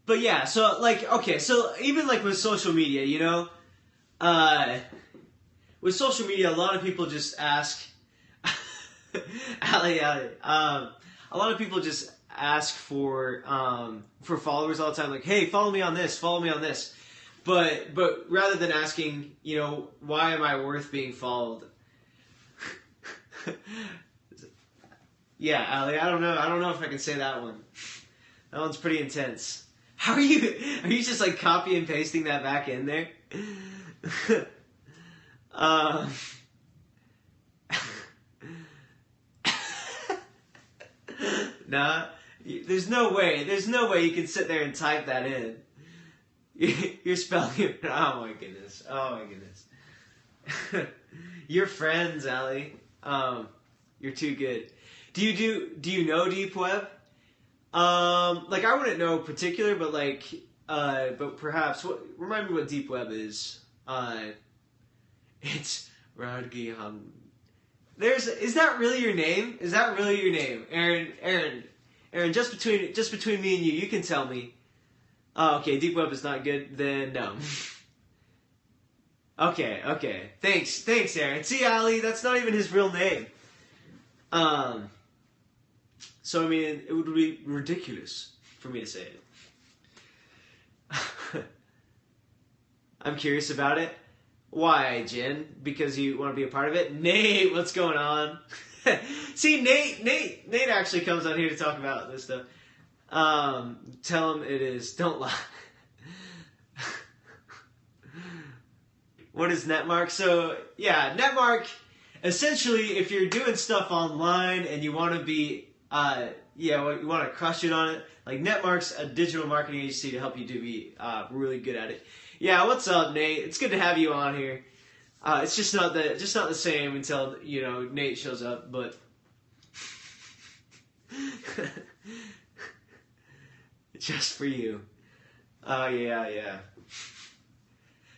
But yeah, so like, okay, so even like with social media, you know, with social media, a lot of people just ask, Ali, a lot of people just ask for followers all the time, like, hey, follow me on this, but rather than asking, you know, why am I worth being followed? Yeah, Ali, I don't know if I can say that one. That one's pretty intense. How are you just like copy and pasting that back in there? Nah, there's no way you can sit there and type that in. You're spelling it. Oh my goodness. You're friends, Ali. You're too good. Do you know Deep Web? Like I wouldn't know particular, but like, but perhaps remind me what Deep Web is. It's Radgihan. Is that really your name? Aaron, just between me and you can tell me. Oh, okay, Deep Web is not good, then no. Okay. Thanks, Aaron. See, Ali, that's not even his real name. So, I mean, it would be ridiculous for me to say it. I'm curious about it. Why, Jen? Because you want to be a part of it? Nate, what's going on? See, Nate actually comes on here to talk about this stuff. Tell him it is. Don't lie. What is Netmark? So, yeah, Netmark, essentially, if you're doing stuff online and you want to be, you want to crush it on it, like Netmark's a digital marketing agency to help you be really good at it. Yeah, what's up, Nate? It's good to have you on here. It's just not the same until Nate shows up, but just for you. Yeah.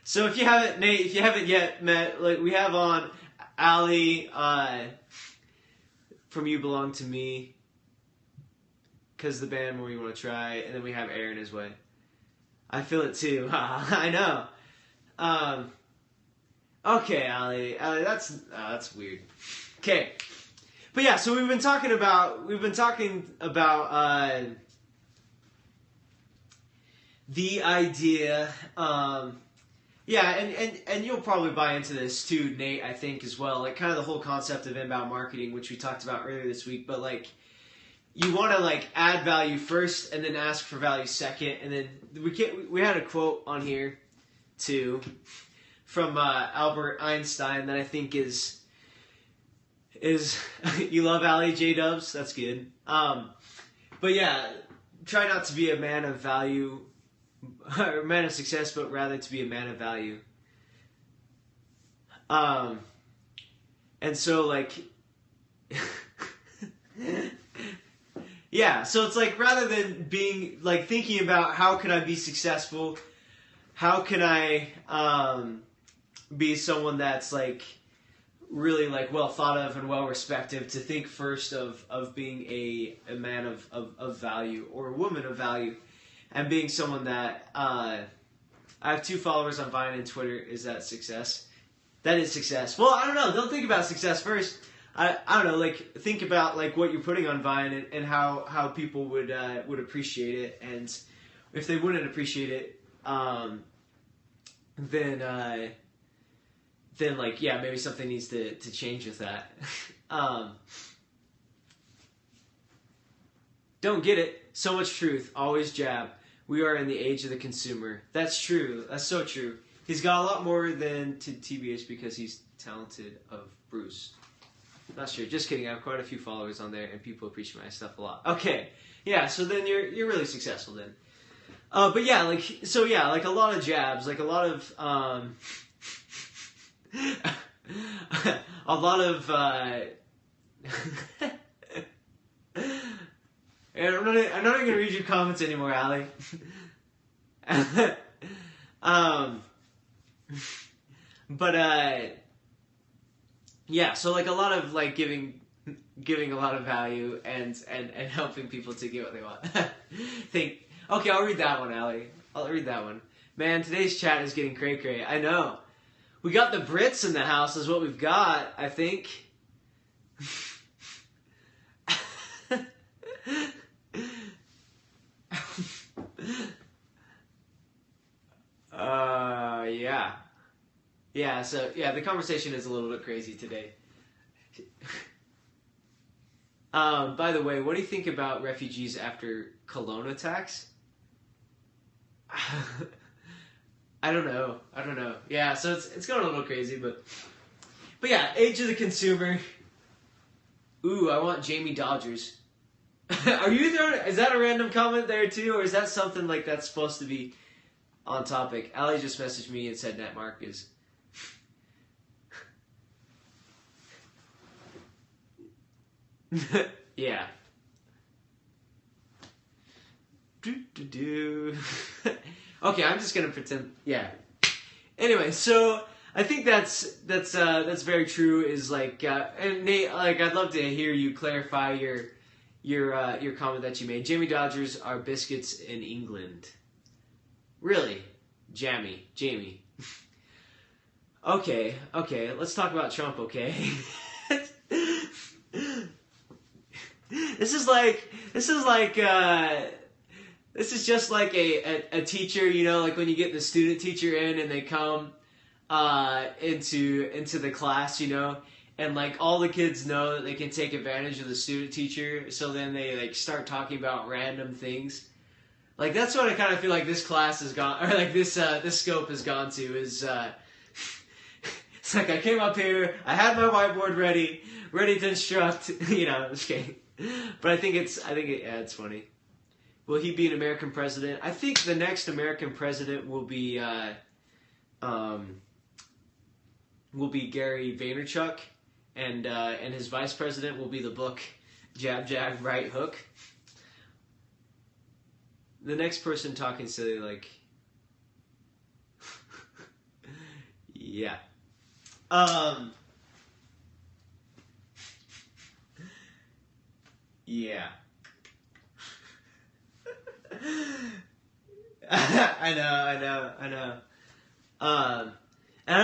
So if you haven't yet met, like we have on Allie from You Belong to Me, 'cause the band More You Want to Try, and then we have Aaron as well. I feel it too. I know. Okay, Allie, that's weird. Okay, but yeah, so we've been talking about the idea. Yeah, and you'll probably buy into this too, Nate, I think, as well. Like, kind of the whole concept of inbound marketing, which we talked about earlier this week. But, like, you want to, like, add value first and then ask for value second. And then we had a quote on here, too, from Albert Einstein that I think is you love Allie J-Dubs? That's good. But, yeah, try not to be a man of value, or a man of success, but rather to be a man of value. And so, like, yeah, so it's like, rather than being, like, thinking about how can I be successful, how can I be someone that's, like, really, like, well thought of and well respected, to think first of being a man of value, or a woman of value. And being someone that, I have 2 followers on Vine and Twitter. Is that success? That is success. Well, I don't know. Don't think about success first. I don't know. Like, think about, like, what you're putting on Vine and how people would appreciate it. And if they wouldn't appreciate it, then like, yeah, maybe something needs to change with that. Don't get it. So much truth. Always jab. We are in the age of the consumer. That's true. That's so true. He's got a lot more than to TBH because he's talented of Bruce. Not sure. Just kidding. I have quite a few followers on there, and people appreciate my stuff a lot. Okay. Yeah. So then you're really successful then. But yeah, like, so yeah, like a lot of jabs, like a lot of a lot of and I'm not even gonna read your comments anymore, Allie. Yeah, so like a lot of like giving a lot of value and helping people to get what they want. Okay, I'll read that one, Allie. I'll read that one. Man, today's chat is getting cray-cray. I know. We got the Brits in the house is what we've got, I think. Yeah. Yeah, so, yeah, the conversation is a little bit crazy today. By the way, what do you think about refugees after Cologne attacks? I don't know. Yeah, so it's going a little crazy, but yeah, age of the consumer. Ooh, I want Jamie Dodgers. Are you throwing? Is that a random comment there too, or is that something like that's supposed to be on topic? Allie just messaged me and said Netmark is. Yeah. Okay, I'm just gonna pretend. Yeah. Anyway, so I think that's very true. Is like, and Nate, like, I'd love to hear you clarify your comment that you made. Jamie Dodgers are biscuits in England. Really, Jamie. Okay. Let's talk about Trump. Okay. This is just like a teacher, you know, like when you get the student teacher in and they come into the class, you know, and like all the kids know that they can take advantage of the student teacher, so then they like start talking about random things. Like, that's what I kind of feel like this class has gone, or like this scope has gone to, is it's like I came up here, I had my whiteboard ready to instruct, you know, just kidding. But I think it's funny. Will he be an American president? I think the next American president will be will be Gary Vaynerchuk, and his vice president will be the book Jab Jab Right Hook. The next person talking silly, like, yeah. Yeah. I know. And I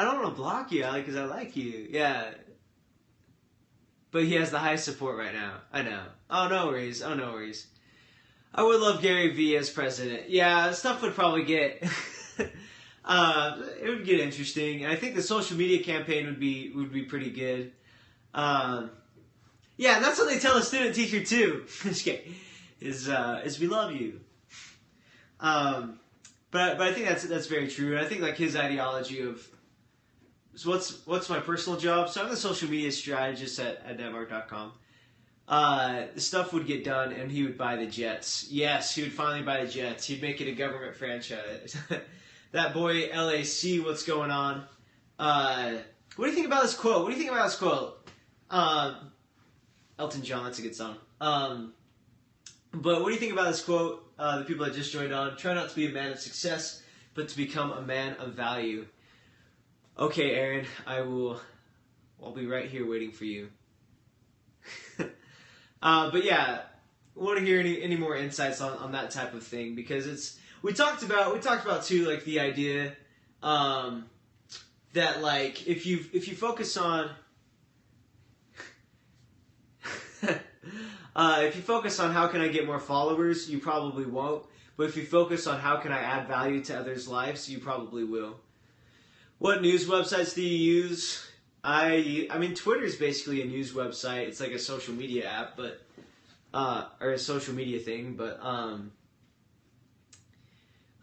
don't wanna block you, Ali, because I like you. Yeah. But he has the highest support right now. I know. Oh, no worries. I would love Gary V as president. Yeah, stuff would probably get it would get interesting. And I think the social media campaign would be pretty good. Yeah, and that's what they tell a student teacher too. Just kidding. Is we love you. But I think that's very true. And I think like his ideology of so what's my personal job? So I'm the social media strategist at Netmark.com. The stuff would get done, and he would buy the jets. Yes, he would finally buy the jets. He'd make it a government franchise. That boy LAC, what's going on? What do you think about this quote? Elton John, that's a good song. But what do you think about this quote? The people that just joined on, try not to be a man of success, but to become a man of value. Okay, Aaron, I'll be right here waiting for you. But yeah, I want to hear any more insights on that type of thing, because we talked about too, like the idea that like if you focus on if you focus on how can I get more followers, you probably won't. But if you focus on how can I add value to others' lives, you probably will. What news websites do you use? I mean, Twitter is basically a news website. It's like a social media app, but or a social media thing. But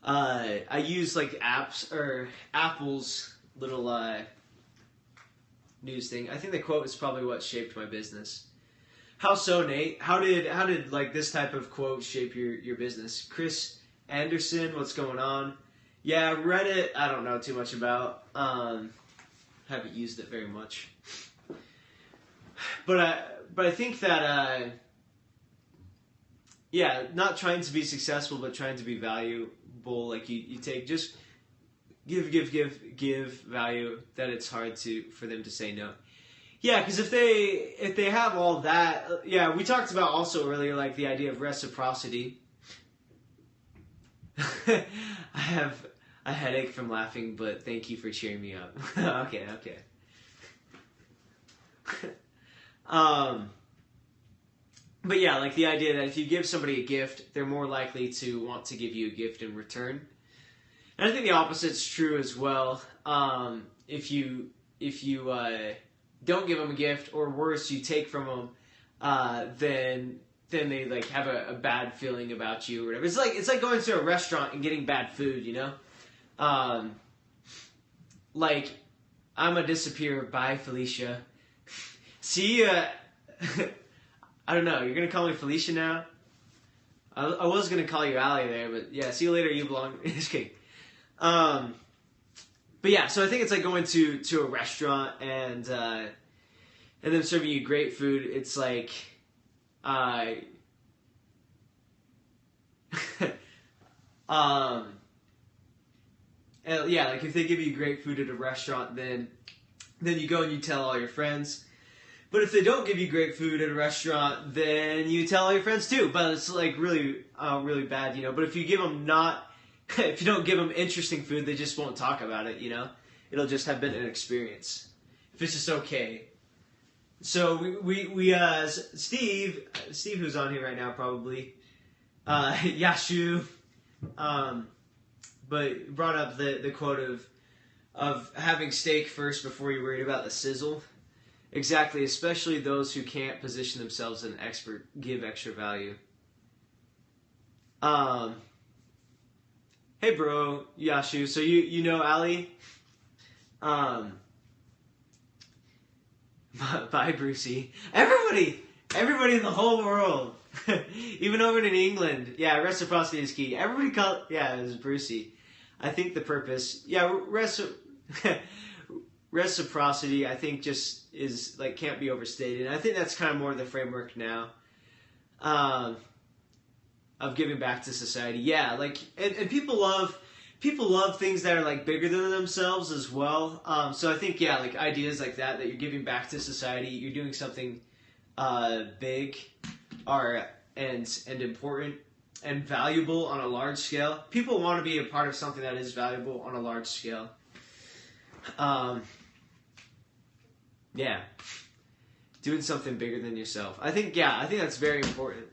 I use like apps or Apple's little news thing. I think the quote is probably what shaped my business. How so, Nate? How did like this type of quote shape your business? Chris Anderson, what's going on? Yeah, Reddit, I don't know too much about. Haven't used it very much. But I think that yeah, not trying to be successful, but trying to be valuable. Like you take just give value that it's hard for them to say no. Yeah, because if they have all that, yeah, we talked about also earlier, like the idea of reciprocity. I have a headache from laughing, but thank you for cheering me up. Okay. But yeah, like the idea that if you give somebody a gift, they're more likely to want to give you a gift in return. And I think the opposite's true as well. If you don't give them a gift, or worse, you take from them, then they like have a bad feeling about you or whatever. It's like going to a restaurant and getting bad food, you know? Like, I'm gonna disappear. Bye, Felicia. See ya. I don't know. You're gonna call me Felicia now? I was gonna call you Allie there, but yeah. See you later. You belong. Just kidding. But yeah. So I think it's like going to a restaurant and them serving you great food. It's like, and yeah, like if they give you great food at a restaurant, then you go and you tell all your friends. But if they don't give you great food at a restaurant, then you tell all your friends too. But it's like really bad, you know. But if you give them if you don't give them interesting food, they just won't talk about it, you know. It'll just have been an experience. If it's just okay. So we Steve, who's on here right now probably, Yashu, but brought up the quote of having steak first before you're worried about the sizzle. Exactly, especially those who can't position themselves as an expert give extra value. Hey bro, Yashu, so you know Ali? Bye Brucey. Everybody in the whole world. Even over in England. Yeah, reciprocity is key. Everybody it was Brucey. I think the purpose, yeah, reciprocity, I think just is like can't be overstated. And I think that's kind of more the framework now of giving back to society. Yeah, like and people love things that are like bigger than themselves as well. So I think yeah, like ideas like that you're giving back to society, you're doing something big, and important and valuable on a large scale. People want to be a part of something that is valuable on a large scale. Yeah, doing something bigger than yourself. I think that's very important.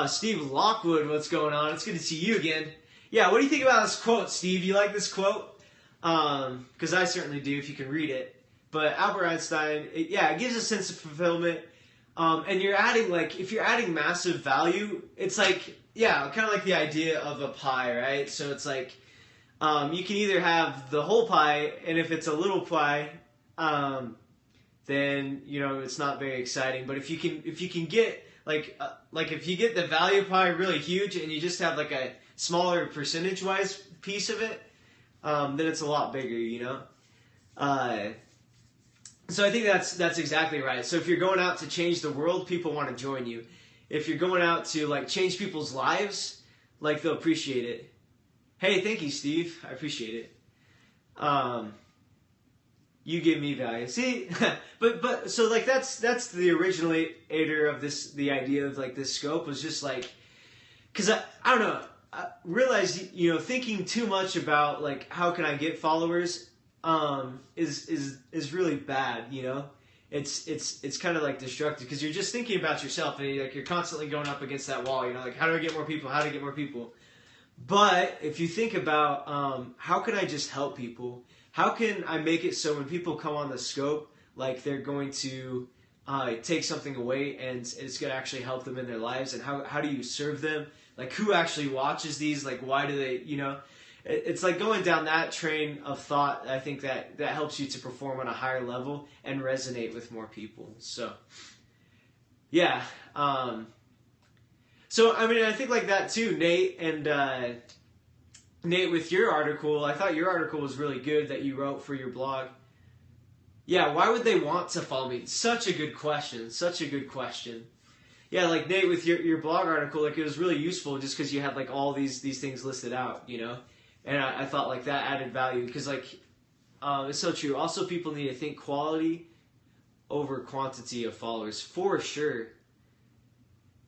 Steve Lockwood, what's going on? It's good to see you again. Yeah, what do you think about this quote, Steve? You like this quote? Because I certainly do, if you can read it. But Albert Einstein, it gives a sense of fulfillment. And you're adding, like, if you're adding massive value, it's like, yeah, kind of like the idea of a pie, right? So it's like, you can either have the whole pie, and if it's a little pie, then, you know, it's not very exciting. But if you can get, like if you get the value pie really huge, and you just have, like, a smaller percentage-wise piece of it, then it's a lot bigger, you know? So I think that's exactly right. So if you're going out to change the world, people want to join you. If you're going out to like change people's lives, like they'll appreciate it. Hey, thank you, Steve. I appreciate it. You give me value. See, but so like that's the originator of this. The idea of like this scope was just like, because I don't know. I realized, you know, thinking too much about like how can I get followers is really bad, you know. It's kind of like destructive because you're just thinking about yourself, and you're constantly going up against that wall, you know, like how do I get more people, how to get more people. But if you think about how can I just help people, how can I make it so when people come on the scope, like they're going to take something away and it's going to actually help them in their lives, and how do you serve them, like who actually watches these, like why do they, you know. It's like going down that train of thought. I think that helps you to perform on a higher level and resonate with more people. So, yeah. So, I mean, I think like that too, Nate. And Nate, with your article, I thought your article was really good that you wrote for your blog. Yeah, why would they want to follow me? Such a good question. Such a good question. Yeah, like Nate, with your blog article, like it was really useful just because you had like all these things listed out, you know. And I thought like that added value because like it's so true. Also, people need to think quality over quantity of followers for sure.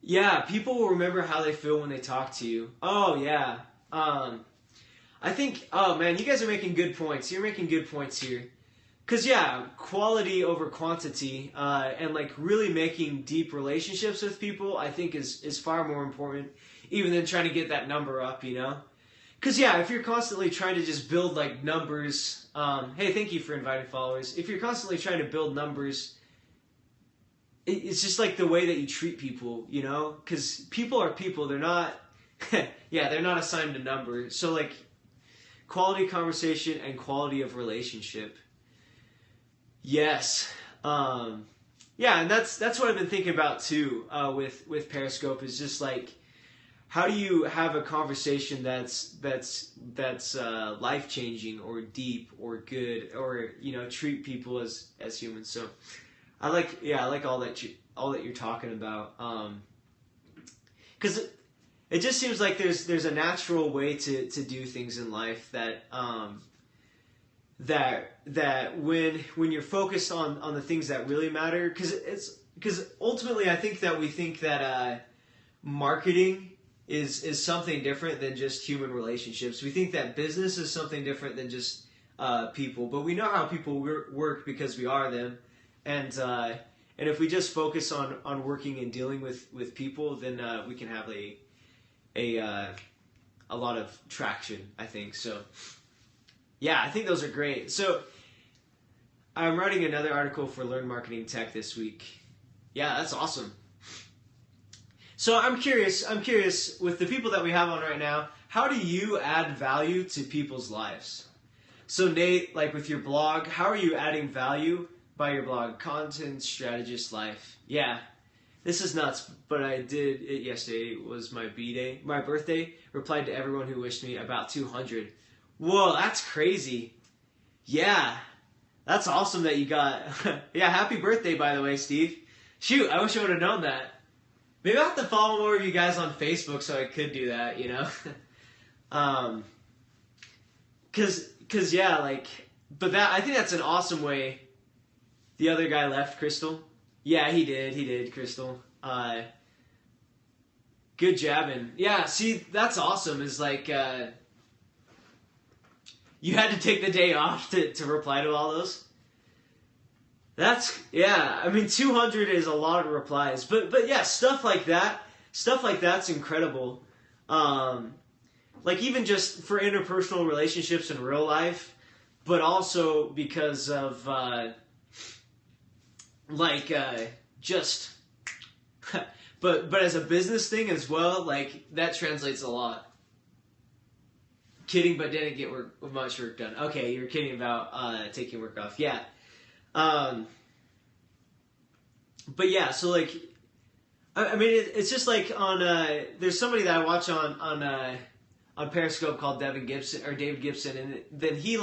Yeah, people will remember how they feel when they talk to you. Oh yeah. I think. Oh man, you guys are making good points. You're making good points here. Cause yeah, quality over quantity, and like really making deep relationships with people, I think is far more important, even than trying to get that number up, you know. Because, yeah, if you're constantly trying to just build, like, numbers... hey, thank you for inviting followers. If you're constantly trying to build numbers, it's just, like, the way that you treat people, you know? Because people are people. They're not... yeah, they're not assigned a number. So, like, quality conversation and quality of relationship. Yes. Yeah, and that's what I've been thinking about, too, with Periscope, is just, like... How do you have a conversation that's life changing or deep or good, or you know, treat people as humans? So I like all that you're talking about, because it just seems like there's a natural way to do things in life that when you're focused on the things that really matter, because ultimately I think that we think that marketing is something different than just human relationships. We think that business is something different than just people, but we know how people work because we are them, and if we just focus on working and dealing with people, then we can have a lot of traction, I think. So yeah, I think those are great. So I'm writing another article for Learn Marketing Tech this week. Yeah, that's awesome. So I'm curious with the people that we have on right now, how do you add value to people's lives? So Nate, like with your blog, how are you adding value by your blog? Content Strategist Life. Yeah, this is nuts, but I did it yesterday. It was my birthday. Replied to everyone who wished me, about 200. Whoa, that's crazy. Yeah, that's awesome that you got. Yeah, happy birthday, by the way, Steve. Shoot, I wish I would have known that. Maybe I have to follow more of you guys on Facebook so I could do that, you know? Cause yeah, like, but that, I think that's an awesome way. The other guy left, Crystal. Yeah, he did, Crystal. Good jabbing. Yeah, see, that's awesome, is like, you had to take the day off to reply to all those. That's, yeah, I mean, 200 is a lot of replies, but yeah, stuff like that's incredible. Like even just for interpersonal relationships in real life, but also because of, just, but as a business thing as well, like that translates a lot. Kidding, but didn't get much work done. Okay, you're kidding about taking work off. Yeah. But yeah, so like, I mean, it's just like on, there's somebody that I watch on Periscope called David Gibson, and then he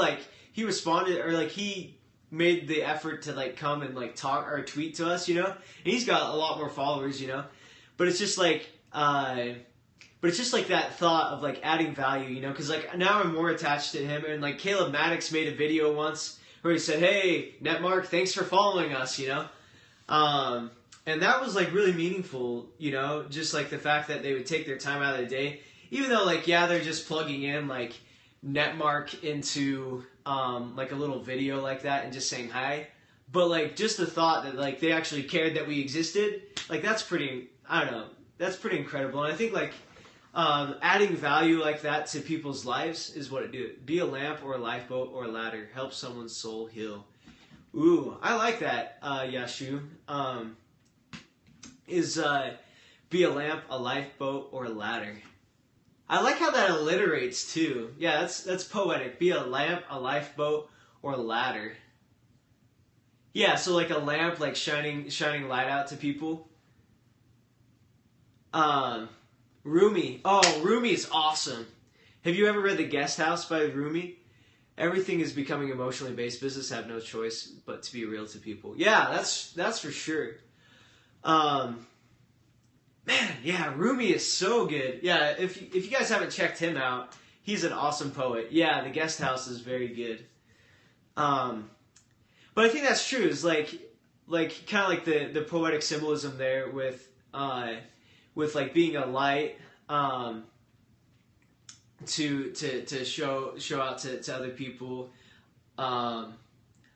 responded, or like he made the effort to like come and like talk or tweet to us, you know, and he's got a lot more followers, you know, but it's just like, that thought of like adding value, you know, because like now I'm more attached to him, and like Caleb Maddox made a video once where he said, "Hey, Netmark, thanks for following us," you know, and that was like really meaningful, you know, just like the fact that they would take their time out of the day, even though like, yeah, they're just plugging in like Netmark into like a little video like that and just saying hi, but like just the thought that like they actually cared that we existed, like that's pretty, I don't know, that's pretty incredible. And I think like adding value like that to people's lives is what it do. Be a lamp or a lifeboat or a ladder. Help someone's soul heal. Ooh, I like that, Yashu. Be a lamp, a lifeboat, or a ladder. I like how that alliterates too. Yeah, that's poetic. Be a lamp, a lifeboat, or a ladder. Yeah, so like a lamp, like shining light out to people. Rumi. Oh, Rumi is awesome. Have you ever read The Guest House by Rumi? Everything is becoming emotionally based. Business have no choice but to be real to people. Yeah, that's for sure. Man, yeah, Rumi is so good. Yeah, if you guys haven't checked him out, he's an awesome poet. Yeah, The Guest House is very good. But I think that's true. Is like kind of like the poetic symbolism there with like being a light to show out to other people. A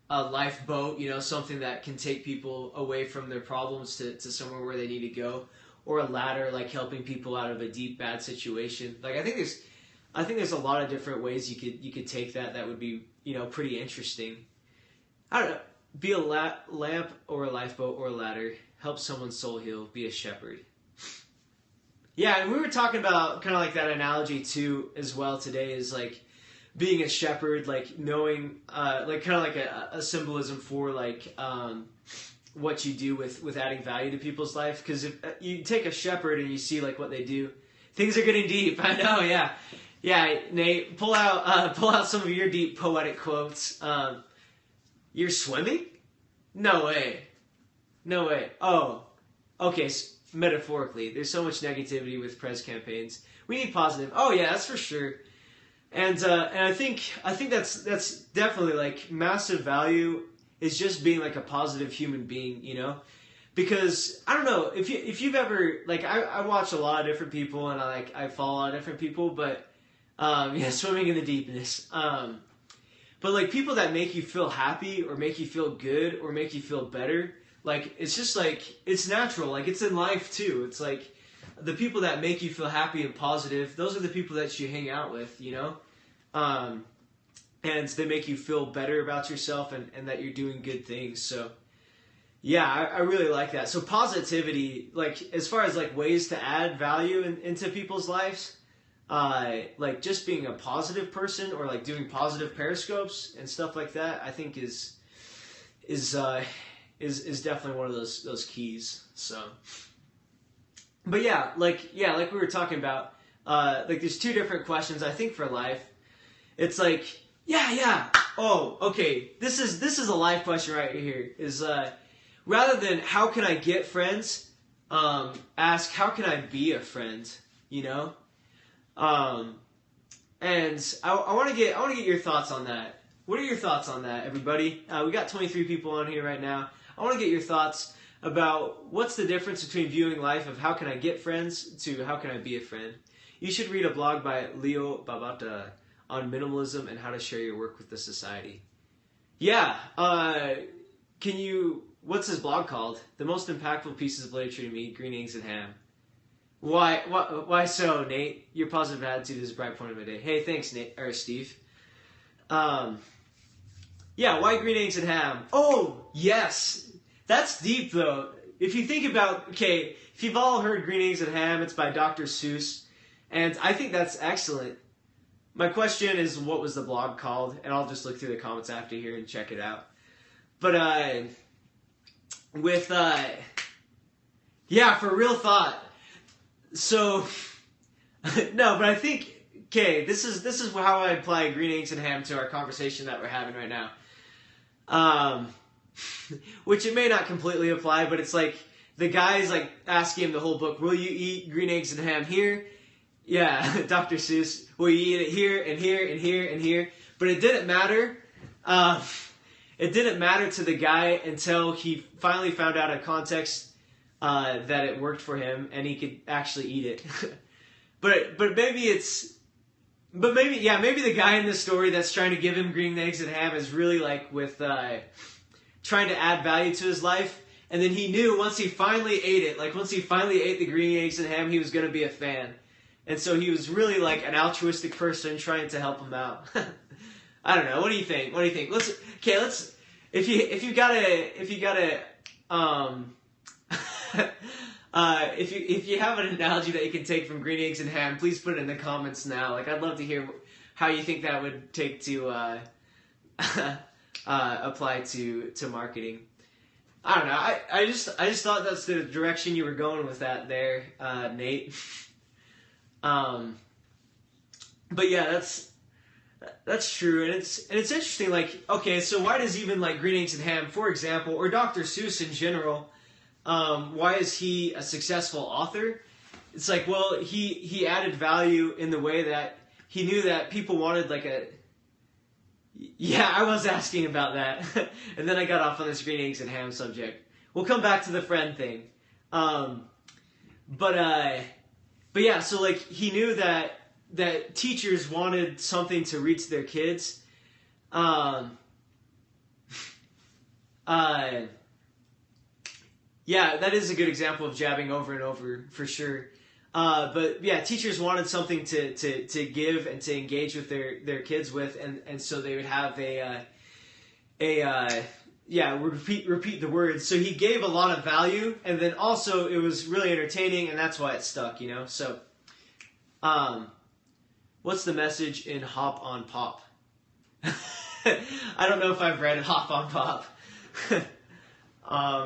lifeboat, you know, something that can take people away from their problems to somewhere where they need to go. Or a ladder, like helping people out of a deep bad situation. Like I think there's a lot of different ways you could take that would be, you know, pretty interesting. I don't know. Be a lamp or a lifeboat or a ladder. Help someone's soul heal. Be a shepherd. Yeah, and we were talking about kind of like that analogy too as well today, is like being a shepherd, like knowing, like kind of like a symbolism for like what you do with adding value to people's life. Because if you take a shepherd and you see like what they do, things are getting deep. I know, yeah. Nate, pull out some of your deep poetic quotes. You're swimming? No way. Oh, okay. Metaphorically, there's so much negativity with press campaigns. We need positive. Oh yeah, that's for sure. And I think that's definitely like massive value is just being like a positive human being, you know? Because I don't know if you've ever like I watch a lot of different people and I follow a lot of different people, but swimming in the deepness. But like people that make you feel happy or make you feel good or make you feel better, like it's just like it's natural. Like it's in life too. It's like the people that make you feel happy and positive, those are the people that you hang out with, you know? And they make you feel better about yourself and that you're doing good things. So yeah, I really like that. So positivity, like as far as like ways to add value into people's lives, like just being a positive person or like doing positive periscopes and stuff like that, I think is definitely one of those keys. So, but like we were talking about, like there's two different questions I think for life. It's like, yeah. Oh, okay. This is a live question right here. Is rather than how can I get friends, ask how can I be a friend? You know, and I want to get your thoughts on that. What are your thoughts on that, everybody? We got 23 people on here right now. I want to get your thoughts about what's the difference between viewing life of how can I get friends to how can I be a friend. You should read a blog by Leo Babauta on minimalism and how to share your work with the society. Yeah, what's his blog called? The most impactful pieces of literature to me, green eggs and ham. Why so, Nate? Your positive attitude is a bright point of my day. Hey, thanks, Nate, or Steve. Yeah, why green eggs and ham? Oh, yes. That's deep, though. If you think about, okay, if you've all heard Green Eggs and Ham, it's by Dr. Seuss. And I think that's excellent. My question is, what was the blog called? And I'll just look through the comments after here and check it out. But, yeah, for real thought. So, no, but I think, okay, this is how I apply Green Eggs and Ham to our conversation that we're having right now. Which it may not completely apply, but it's like the guy's like asking him the whole book, will you eat green eggs and ham here? Yeah, Dr. Seuss, will you eat it here and here and here and here? But it didn't matter. It didn't matter to the guy until he finally found out a context that it worked for him and he could actually eat it. but maybe the guy in the story that's trying to give him green eggs and ham is really like with trying to add value to his life. And then he knew once he finally ate it, like once he finally ate the green eggs and ham, he was going to be a fan. And so he was really like an altruistic person trying to help him out. I don't know. What do you think? Let's if you have an analogy that you can take from green eggs and ham, please put it in the comments now. Like I'd love to hear how you think that would take to apply to marketing. I don't know. I just thought that's the direction you were going with that there, Nate. But yeah, that's true, and it's interesting. Like, okay, so why does even like Green Eggs and Ham, for example, or Dr. Seuss in general, why is he a successful author? It's like, well, he added value in the way that he knew that people wanted like a. Yeah, I was asking about that, and then I got off on this Green Eggs and Ham subject. We'll come back to the friend thing, but yeah. So like he knew that teachers wanted something to reach their kids. Yeah, that is a good example of jabbing over and over for sure. But yeah, teachers wanted something to give and to engage with their kids with, and so they would have repeat the words. So he gave a lot of value, and then also it was really entertaining, and that's why it stuck, you know. So, what's the message in Hop on Pop? I don't know if I've read Hop on Pop.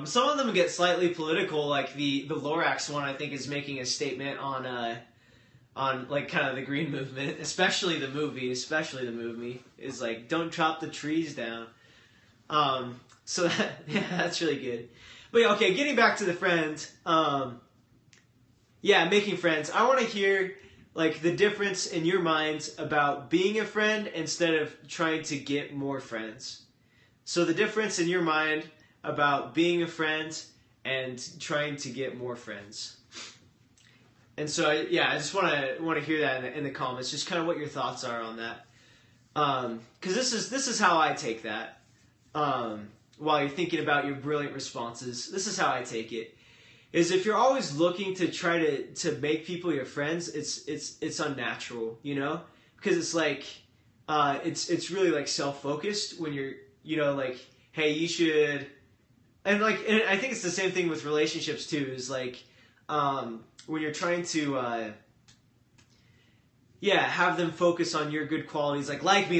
Some of them get slightly political, like the Lorax one. I think is making a statement on like kind of the green movement, especially the movie. Is like don't chop the trees down. So that's really good. But yeah, okay, getting back to the friend. Yeah, making friends. I want to hear like the difference in your minds about being a friend instead of trying to get more friends. So the difference in your mind about being a friend and trying to get more friends. And so I just want to hear that in the comments, just kind of what your thoughts are on that. Because this is how I take that. While you're thinking about your brilliant responses, this is how I take it. Is if you're always looking to try to make people your friends, it's unnatural, you know? Because it's like it's really like self-focused when you're, you know, like, hey, you should. And I think it's the same thing with relationships too. Is like when you're trying to have them focus on your good qualities, like me.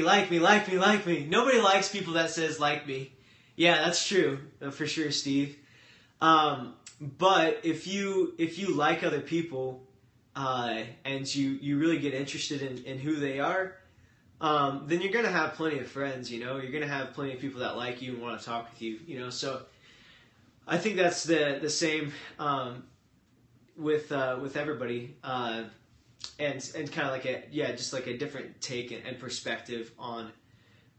Nobody likes people that says like me. Yeah, that's true for sure, Steve. But if you like other people and you really get interested in who they are, then you're gonna have plenty of friends. You know, you're gonna have plenty of people that like you and want to talk with you. You know, so I think that's the same with everybody, and kind of like just like a different take and perspective on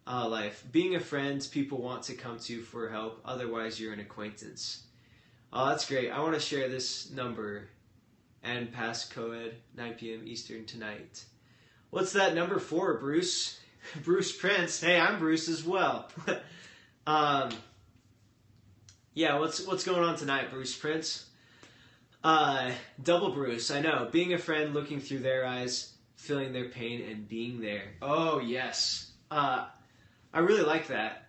life. Being a friend, people want to come to for help. Otherwise, you're an acquaintance. Oh, that's great. I want to share this number and pass co-ed 9 p.m. Eastern tonight. What's that number for, Bruce? Bruce Prince. Hey, I'm Bruce as well. Yeah, what's going on tonight, Bruce Prince? Double Bruce, I know. Being a friend, looking through their eyes, feeling their pain, and being there. Oh, yes. I really like that.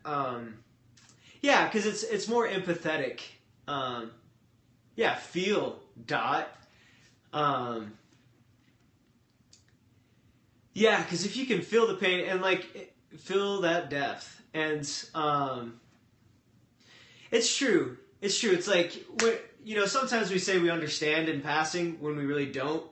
Yeah, because it's more empathetic. Yeah, feel, dot. Yeah, because if you can feel the pain and, like, feel that depth. And, it's true. It's true. It's like, you know, sometimes we say we understand in passing when we really don't.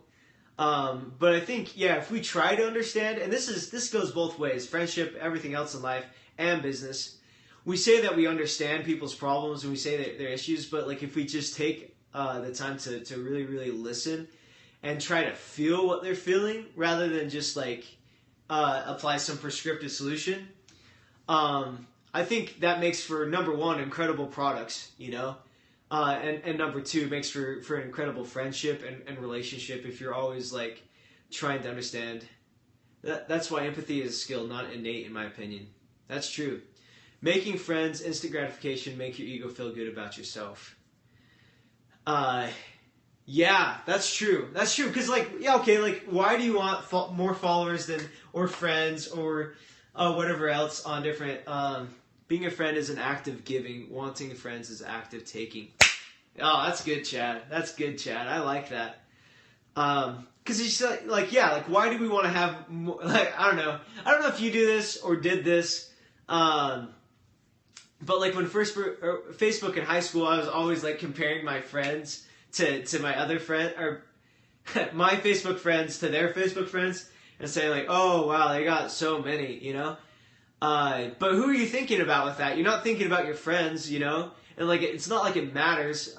But I think, yeah, if we try to understand, and this goes both ways, friendship, everything else in life, and business. We say that we understand people's problems and we say that their issues, but like if we just take the time to really, really listen and try to feel what they're feeling rather than just like apply some prescriptive solution, I think that makes for, number one, incredible products, you know, and number two, makes for an incredible friendship and relationship if you're always like trying to understand. That's why empathy is a skill, not innate, in my opinion. That's true. Making friends, instant gratification, make your ego feel good about yourself. Yeah, that's true. That's true. Because, like, yeah, okay, like, why do you want more followers or friends, or whatever else on different, being a friend is an act of giving, wanting friends is an act of taking. Oh, that's good, Chad. That's good, Chad. I like that. Because it's like, yeah, like, why do we want to have more, like, I don't know if you do this or did this, but like when Facebook in high school, I was always like comparing my friends to my other friend, or my Facebook friends to their Facebook friends, and saying like, oh wow, they got so many, you know. But who are you thinking about with that? You're not thinking about your friends, you know, and like it's not like it matters.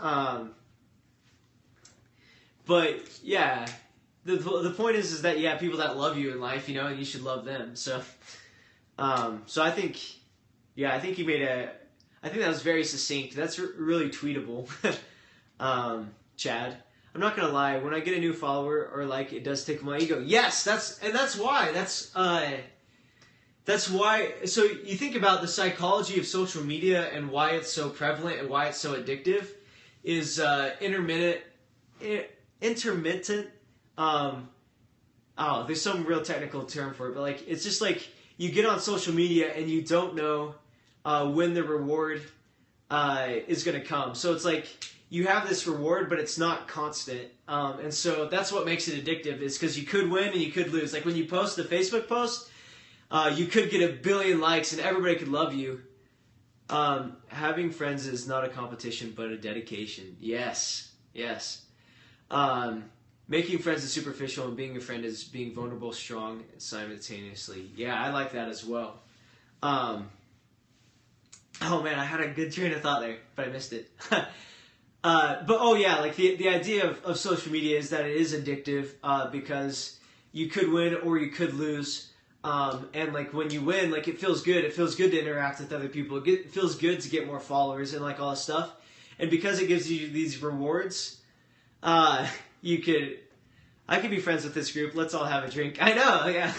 But yeah, the point is that yeah, people that love you in life, you know, and you should love them. So I think. Yeah, I think you made I think that was very succinct. That's really tweetable, Chad. I'm not gonna lie. When I get a new follower or like, it does tickle my ego. Yes, that's why. That's why. So you think about the psychology of social media and why it's so prevalent and why it's so addictive is intermittent. There's some real technical term for it, but like it's just like you get on social media and you don't know when the reward is going to come. So it's like you have this reward, but it's not constant. And so that's what makes it addictive, is because you could win and you could lose. Like when you post the Facebook post, you could get 1 billion likes and everybody could love you. Having friends is not a competition, but a dedication. Yes. Making friends is superficial, and being a friend is being vulnerable, strong, simultaneously. Yeah, I like that as well. Oh man, I had a good train of thought there, but I missed it. But oh yeah, like the idea of social media is that it is addictive because you could win or you could lose. And like when you win, like it feels good. It feels good to interact with other people. It feels good to get more followers and like all this stuff. And because it gives you these rewards, I could be friends with this group. Let's all have a drink. I know, yeah.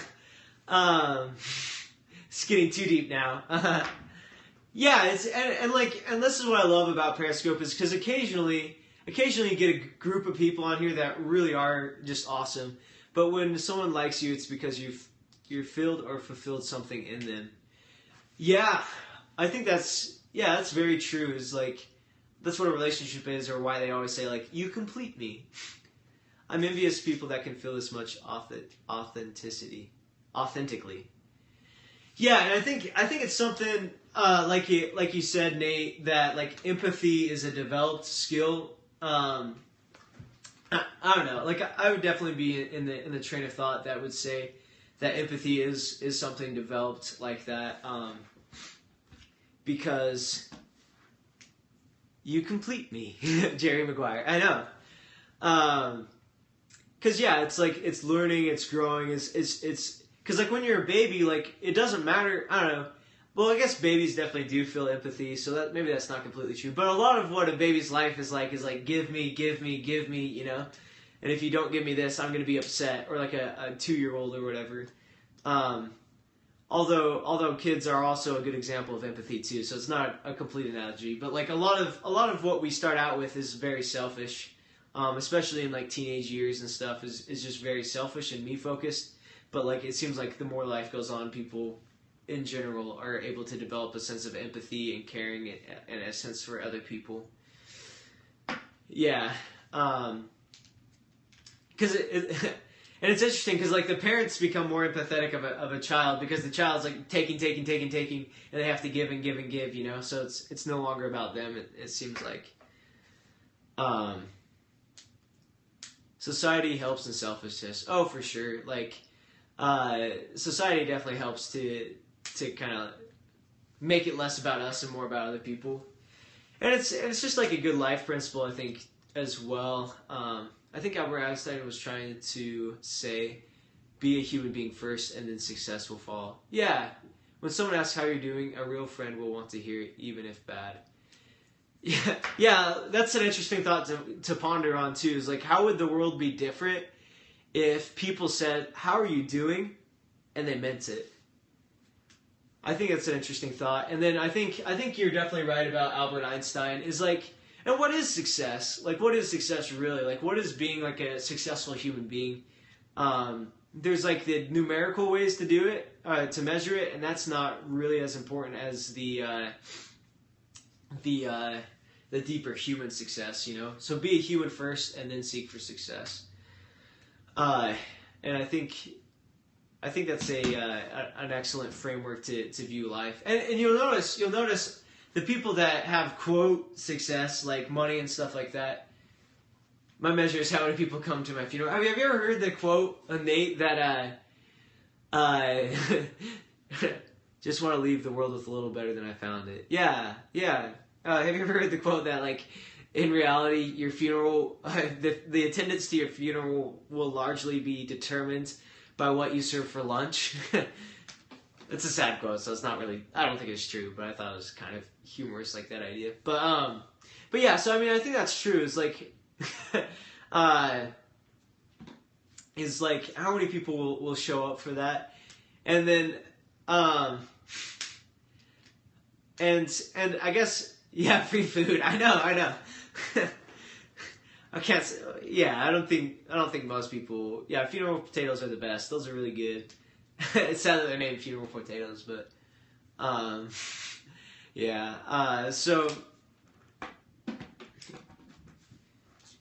It's getting too deep now. Yeah, and this is what I love about Periscope, is because occasionally you get a group of people on here that really are just awesome. But when someone likes you, it's because you're filled or fulfilled something in them. Yeah, I think that's very true. Is like that's what a relationship is, or why they always say like, you complete me. I'm envious of people that can feel this much authentically. Yeah, and I think it's something like you said, Nate, that like empathy is a developed skill. I don't know. Like I would definitely be in the train of thought that would say that empathy is something developed like that, because you complete me, Jerry Maguire. I know. Because yeah, it's like it's learning, it's growing, it's because like when you're a baby, like it doesn't matter. I don't know. Well, I guess babies definitely do feel empathy, so that maybe that's not completely true. But a lot of what a baby's life is like give me, you know. And if you don't give me this, I'm gonna be upset, or like a 2-year-old or whatever. Although kids are also a good example of empathy too, so it's not a complete analogy. But like a lot of what we start out with is very selfish. Especially in like teenage years and stuff, is just very selfish and me focused. But like it seems like the more life goes on, people in general are able to develop a sense of empathy and caring and a sense for other people. Yeah, because and it's interesting because like the parents become more empathetic of a child because the child's like taking, and they have to give and give and give, you know. So it's no longer about them. It seems like. Society helps in selfishness. Oh, for sure. Like, society definitely helps to kind of make it less about us and more about other people. And it's just like a good life principle, I think, as well. I think Albert Einstein was trying to say, be a human being first and then success will follow. Yeah. When someone asks how you're doing, a real friend will want to hear it, even if bad. Yeah, that's an interesting thought to ponder on too. Is like, how would the world be different if people said, "How are you doing?" and they meant it? I think that's an interesting thought. And then I think you're definitely right about Albert Einstein. Is like, and what is success? Like, what is success really? Like, what is being like a successful human being? There's like the numerical ways to do it, to measure it, and that's not really as important as the deeper human success, you know. So be a human first, and then seek for success. And I think that's an excellent framework to view life. And you'll notice the people that have quote success, like money and stuff like that. My measure is how many people come to my funeral. Have you ever heard the quote, Nate, that just want to leave the world with a little better than I found it? Yeah. Have you ever heard the quote that, like, in reality, your funeral, the attendance to your funeral will largely be determined by what you serve for lunch? It's a sad quote, so it's not really, I don't think it's true, but I thought it was kind of humorous, like, that idea. But yeah, so, I mean, I think that's true. It's like, is like, how many people will show up for that? And then, and I guess, yeah, free food. I know. I can't say, yeah, I don't think most people, yeah, funeral potatoes are the best. Those are really good. It's sad that they're named funeral potatoes, but, yeah, so,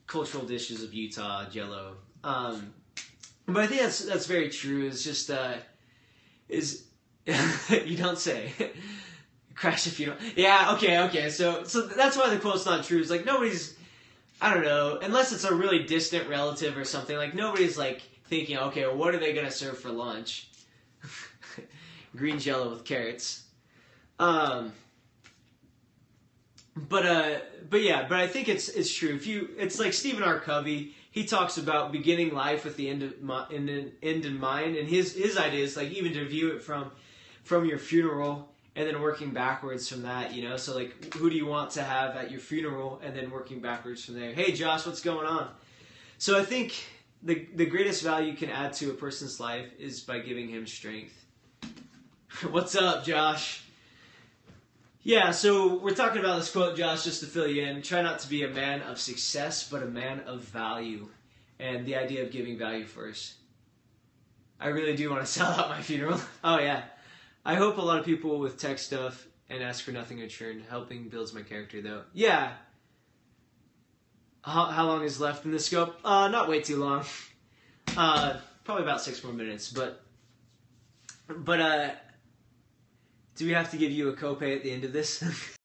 cultural dishes of Utah, Jell-O. But I think that's very true. It's just, you don't say. Crash a funeral. Yeah, okay. So that's why the quote's not true. It's like nobody's, I don't know, unless it's a really distant relative or something, like nobody's like thinking, okay, well, what are they gonna serve for lunch? Green Jell-O with carrots. But I think it's true. It's like Stephen R. Covey. He talks about beginning life with the end in mind, and his idea is like even to view it from your funeral and then working backwards from that, you know. So like, who do you want to have at your funeral, and then working backwards from there. Hey, Josh, what's going on? So I think the greatest value you can add to a person's life is by giving him strength. What's up, Josh? Yeah, so we're talking about this quote, Josh, just to fill you in. Try not to be a man of success, but a man of value. And the idea of giving value first. I really do want to sell out my funeral. Oh, yeah. I hope a lot of people with tech stuff and ask for nothing in return. Helping builds my character, though. Yeah. How long is left in the scope? Not way too long. Probably about 6 more minutes. But do we have to give you a copay at the end of this?